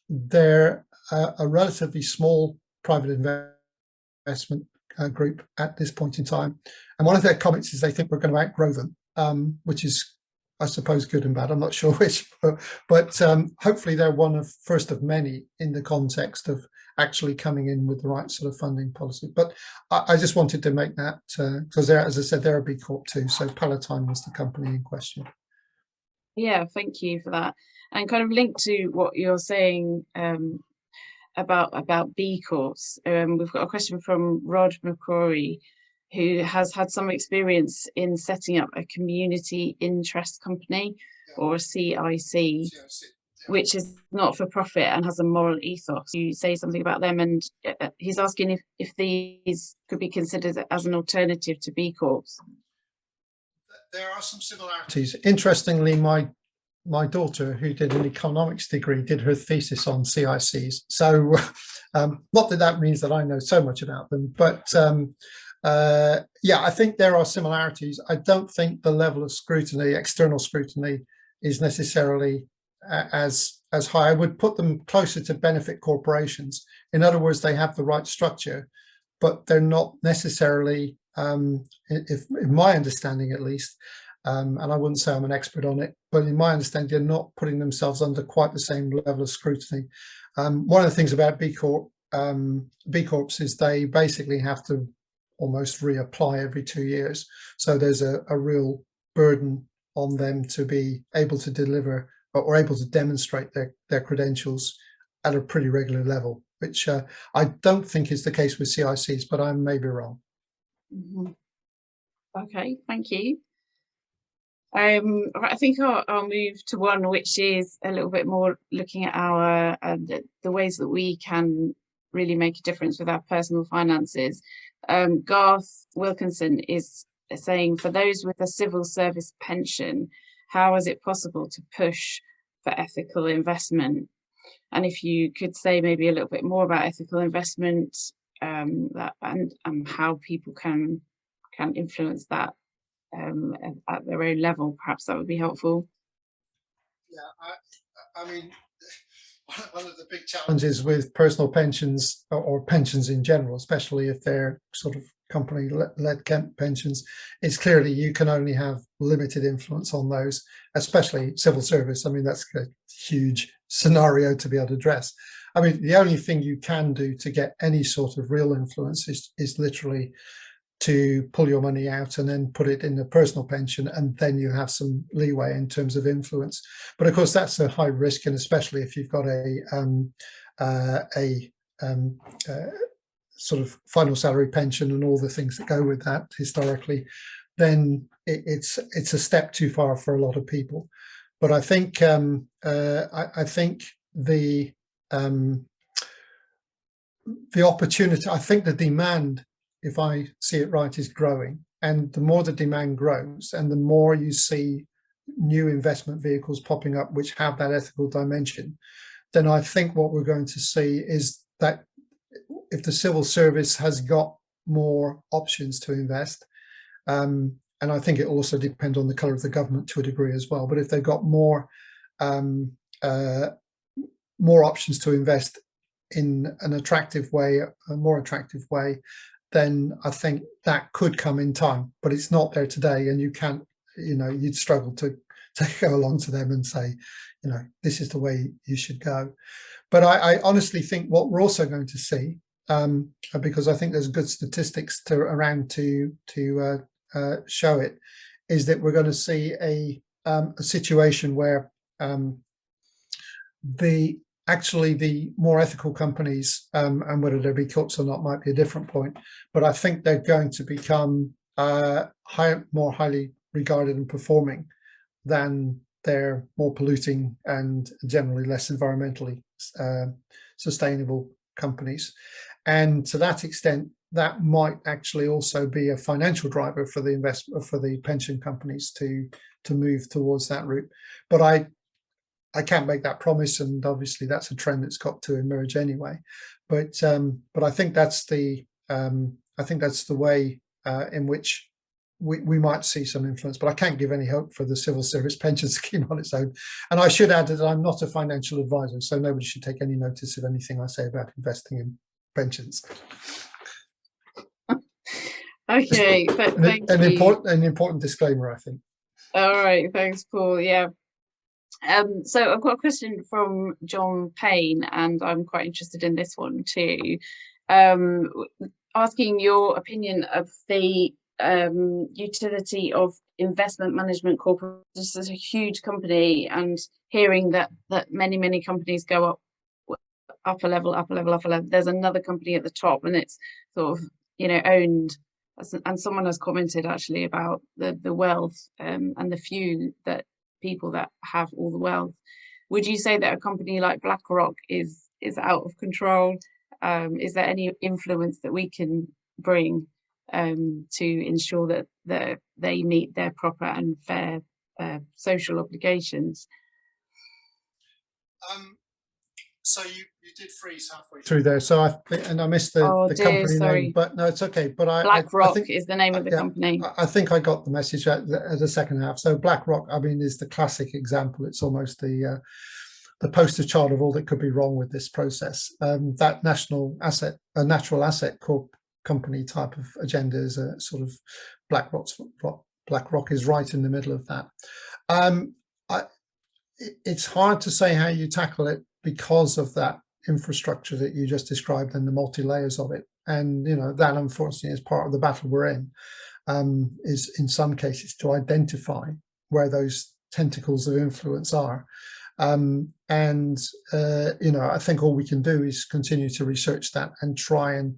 They're a relatively small private investment group at this point in time. And one of their comments is they think we're going to outgrow them, which is, I suppose, good and bad. I'm not sure which, but hopefully they're first of many in the context of actually coming in with the right sort of funding policy. But I just wanted to make that, because as I said, they're a B Corp too. So Palatine was the company in question. Yeah, thank you for that. And kind of linked to what you're saying about B Corps, we've got a question from Rod McCrory, who has had some experience in setting up a community interest company, or a CIC, which is not for profit and has a moral ethos. You say something about them, and he's asking if these could be considered as an alternative to B Corps. There are some similarities. Interestingly, my daughter, who did an economics degree, did her thesis on CICs. So not that means that I know so much about them, but yeah, I think there are similarities. I don't think the level of scrutiny, external scrutiny, is necessarily as high. I would put them closer to benefit corporations. In other words, they have the right structure, but they're not necessarily, if in my understanding at least, and I wouldn't say I'm an expert on it, but in my understanding, they're not putting themselves under quite the same level of scrutiny. One of the things about B Corps is they basically have to almost reapply every 2 years. So there's a real burden on them to be able to deliver or able to demonstrate their credentials at a pretty regular level, which I don't think is the case with CICs, but I may be wrong. Mm-hmm. Okay, thank you. I think I'll move to one which is a little bit more looking at our the ways that we can really make a difference with our personal finances. Garth Wilkinson is saying, for those with a civil service pension, how is it possible to push for ethical investment? And if you could say maybe a little bit more about ethical investment, that and how people can influence that at their own level, perhaps that would be helpful. Yeah, I mean, one of the big challenges with personal pensions or pensions in general, especially if they're sort of company-led pensions, is clearly you can only have limited influence on those, especially civil service. I mean, that's a huge scenario to be able to address. I mean, the only thing you can do to get any sort of real influence is literally to pull your money out and then put it in a personal pension, and then you have some leeway in terms of influence. But of course, that's a high risk, and especially if you've got a sort of final salary pension and all the things that go with that historically, then it's a step too far for a lot of people. But I think I think the opportunity, I think the demand, if I see it right, is growing. And the more the demand grows and the more you see new investment vehicles popping up which have that ethical dimension, then I think what we're going to see is that if the civil service has got more options to invest, and I think it also depends on the colour of the government to a degree as well, but if they've got more options to invest in an attractive way, a more attractive way, then I think that could come in time, but it's not there today. And you can't, you'd struggle to go along to them and say, this is the way you should go. But I honestly think what we're also going to see, because I think there's good statistics around to show it, is that we're going to see a situation where the more ethical companies, and whether they be Corps or not might be a different point, but I think they're going to become more highly regarded and performing than their more polluting and generally less environmentally sustainable companies. And to that extent, that might actually also be a financial driver for the pension companies to move towards that route. But I can't make that promise, and obviously that's a trend that's got to emerge anyway. But I think that's the way in which we might see some influence. But I can't give any hope for the civil service pension scheme on its own. And I should add that I'm not a financial advisor, so nobody should take any notice of anything I say about investing in pensions. Okay, thank you. An important disclaimer, I think. All right, thanks, Paul. Yeah. So I've got a question from John Payne, and I'm quite interested in this one too. Asking your opinion of the utility of investment management corporations. This is a huge company, and hearing that many companies go up a level. There's another company at the top, and it's sort of owned. And someone has commented actually about the wealth and the few people that have all the wealth. Would you say that a company like BlackRock is out of control? Is there any influence that we can bring to ensure that they meet their proper and fair social obligations? So you did freeze halfway through there, so I missed the company name, but no, it's okay. But BlackRock I think is the name of the company. I think I got the message at the second half. So BlackRock, I mean, is the classic example. It's almost the poster child of all that could be wrong with this process. That natural asset Corp company type of agenda is a sort of BlackRock is right in the middle of that. It's hard to say how you tackle it because of that infrastructure that you just described and the multi-layers of it. And that unfortunately is part of the battle we're in, is in some cases to identify where those tentacles of influence are. I think all we can do is continue to research that and try and,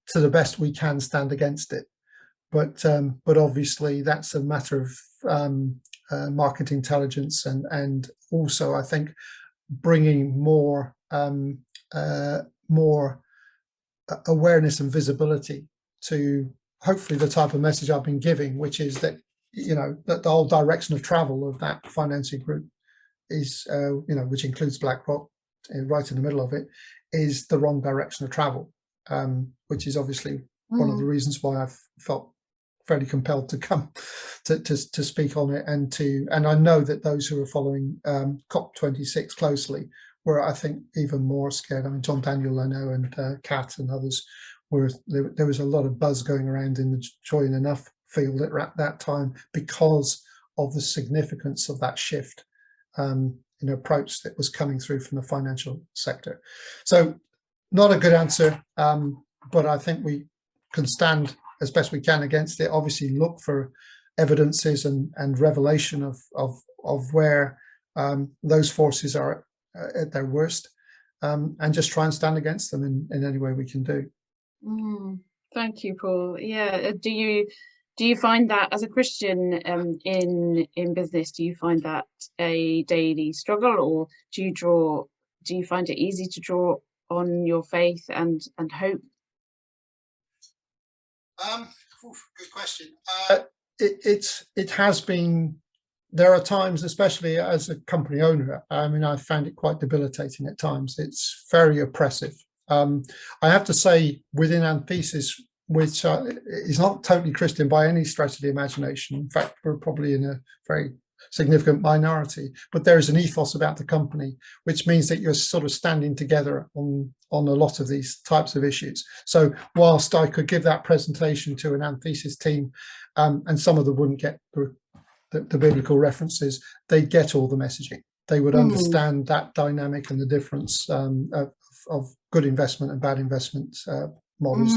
to the best we can, stand against it. but obviously that's a matter of market intelligence, and also I think bringing more more awareness and visibility to hopefully the type of message I've been giving, which is that, you know, that the whole direction of travel of that financing group is, you know, which includes BlackRock right in the middle of it, is the wrong direction of travel, which is obviously one of the reasons why I've felt fairly compelled to come to speak on it, and I know that those who are following COP26 closely were, I think, even more scared. I mean, John Daniel, I know, and Kat and others were. There was a lot of buzz going around in the Joy in Enough field at that time because of the significance of that shift in approach that was coming through from the financial sector. So, not a good answer, but I think we can stand as best we can against it. Obviously, look for evidences and revelation of where those forces are at their worst, and just try and stand against them in any way we can do. Thank you, Paul. Yeah, do you find that as a Christian in business, do you find that a daily struggle, or do you find it easy to draw on your faith and hope? Good question. It has been. There are times, especially as a company owner, I mean, I found it quite debilitating at times. It's very oppressive. I have to say, within Antithesis, which is not totally Christian by any stretch of the imagination. In fact, we're probably in a very significant minority, but there is an ethos about the company, which means that you're sort of standing together on a lot of these types of issues. So whilst I could give that presentation to an Antithesis team, and some of them wouldn't get the biblical references, they'd get all the messaging. They would understand that dynamic and the difference of good investment and bad investment models.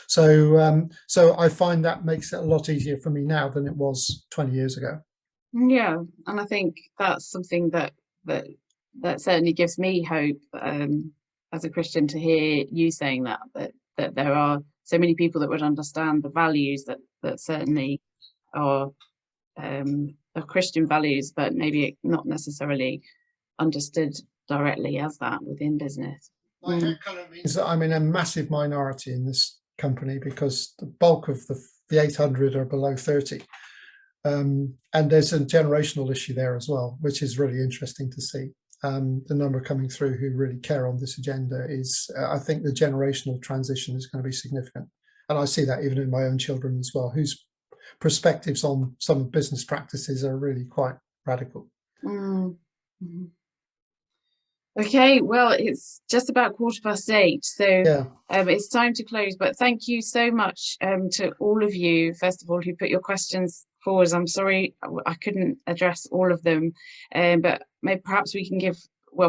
So I find that makes it a lot easier for me now than it was 20 years ago. Yeah, and I think that's something that certainly gives me hope as a Christian, to hear you saying that there are so many people that would understand the values that certainly are Christian values, but maybe not necessarily understood directly as that within business. That kind of means that I'm in a massive minority in this company, because the bulk of the 800 are below 30. And there's a generational issue there as well, which is really interesting to see. The number coming through who really care on this agenda is, I think the generational transition is going to be significant. And I see that even in my own children as well, whose perspectives on some business practices are really quite radical. Okay, well, it's just about 8:15, so yeah. It's time to close. But thank you so much to all of you, first of all, who put your questions forward. I'm sorry I couldn't address all of them, but maybe perhaps we can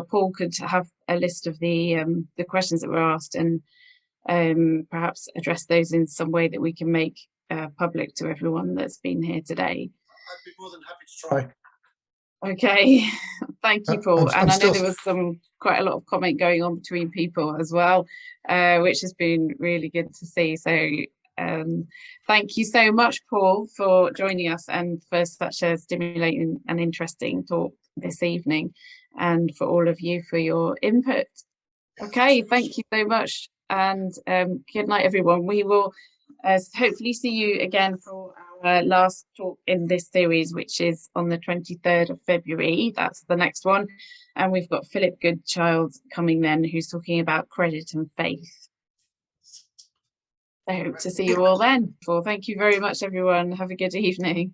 Paul could have a list of the questions that were asked, and perhaps address those in some way that we can make public to everyone that's been here today. I'd be more than happy to try. Okay, thank you, Paul. I know there was quite a lot of comment going on between people as well, which has been really good to see. So thank you so much, Paul, for joining us and for such a stimulating and interesting talk this evening, and for all of you for your input. Okay, thank you so much, and good night, everyone. We will hopefully see you again for our last talk in this series, which is on the 23rd of February. That's the next one, and we've got Philip Goodchild coming then, who's talking about credit and faith. I hope to see you all then. Well, thank you very much, everyone. Have a good evening.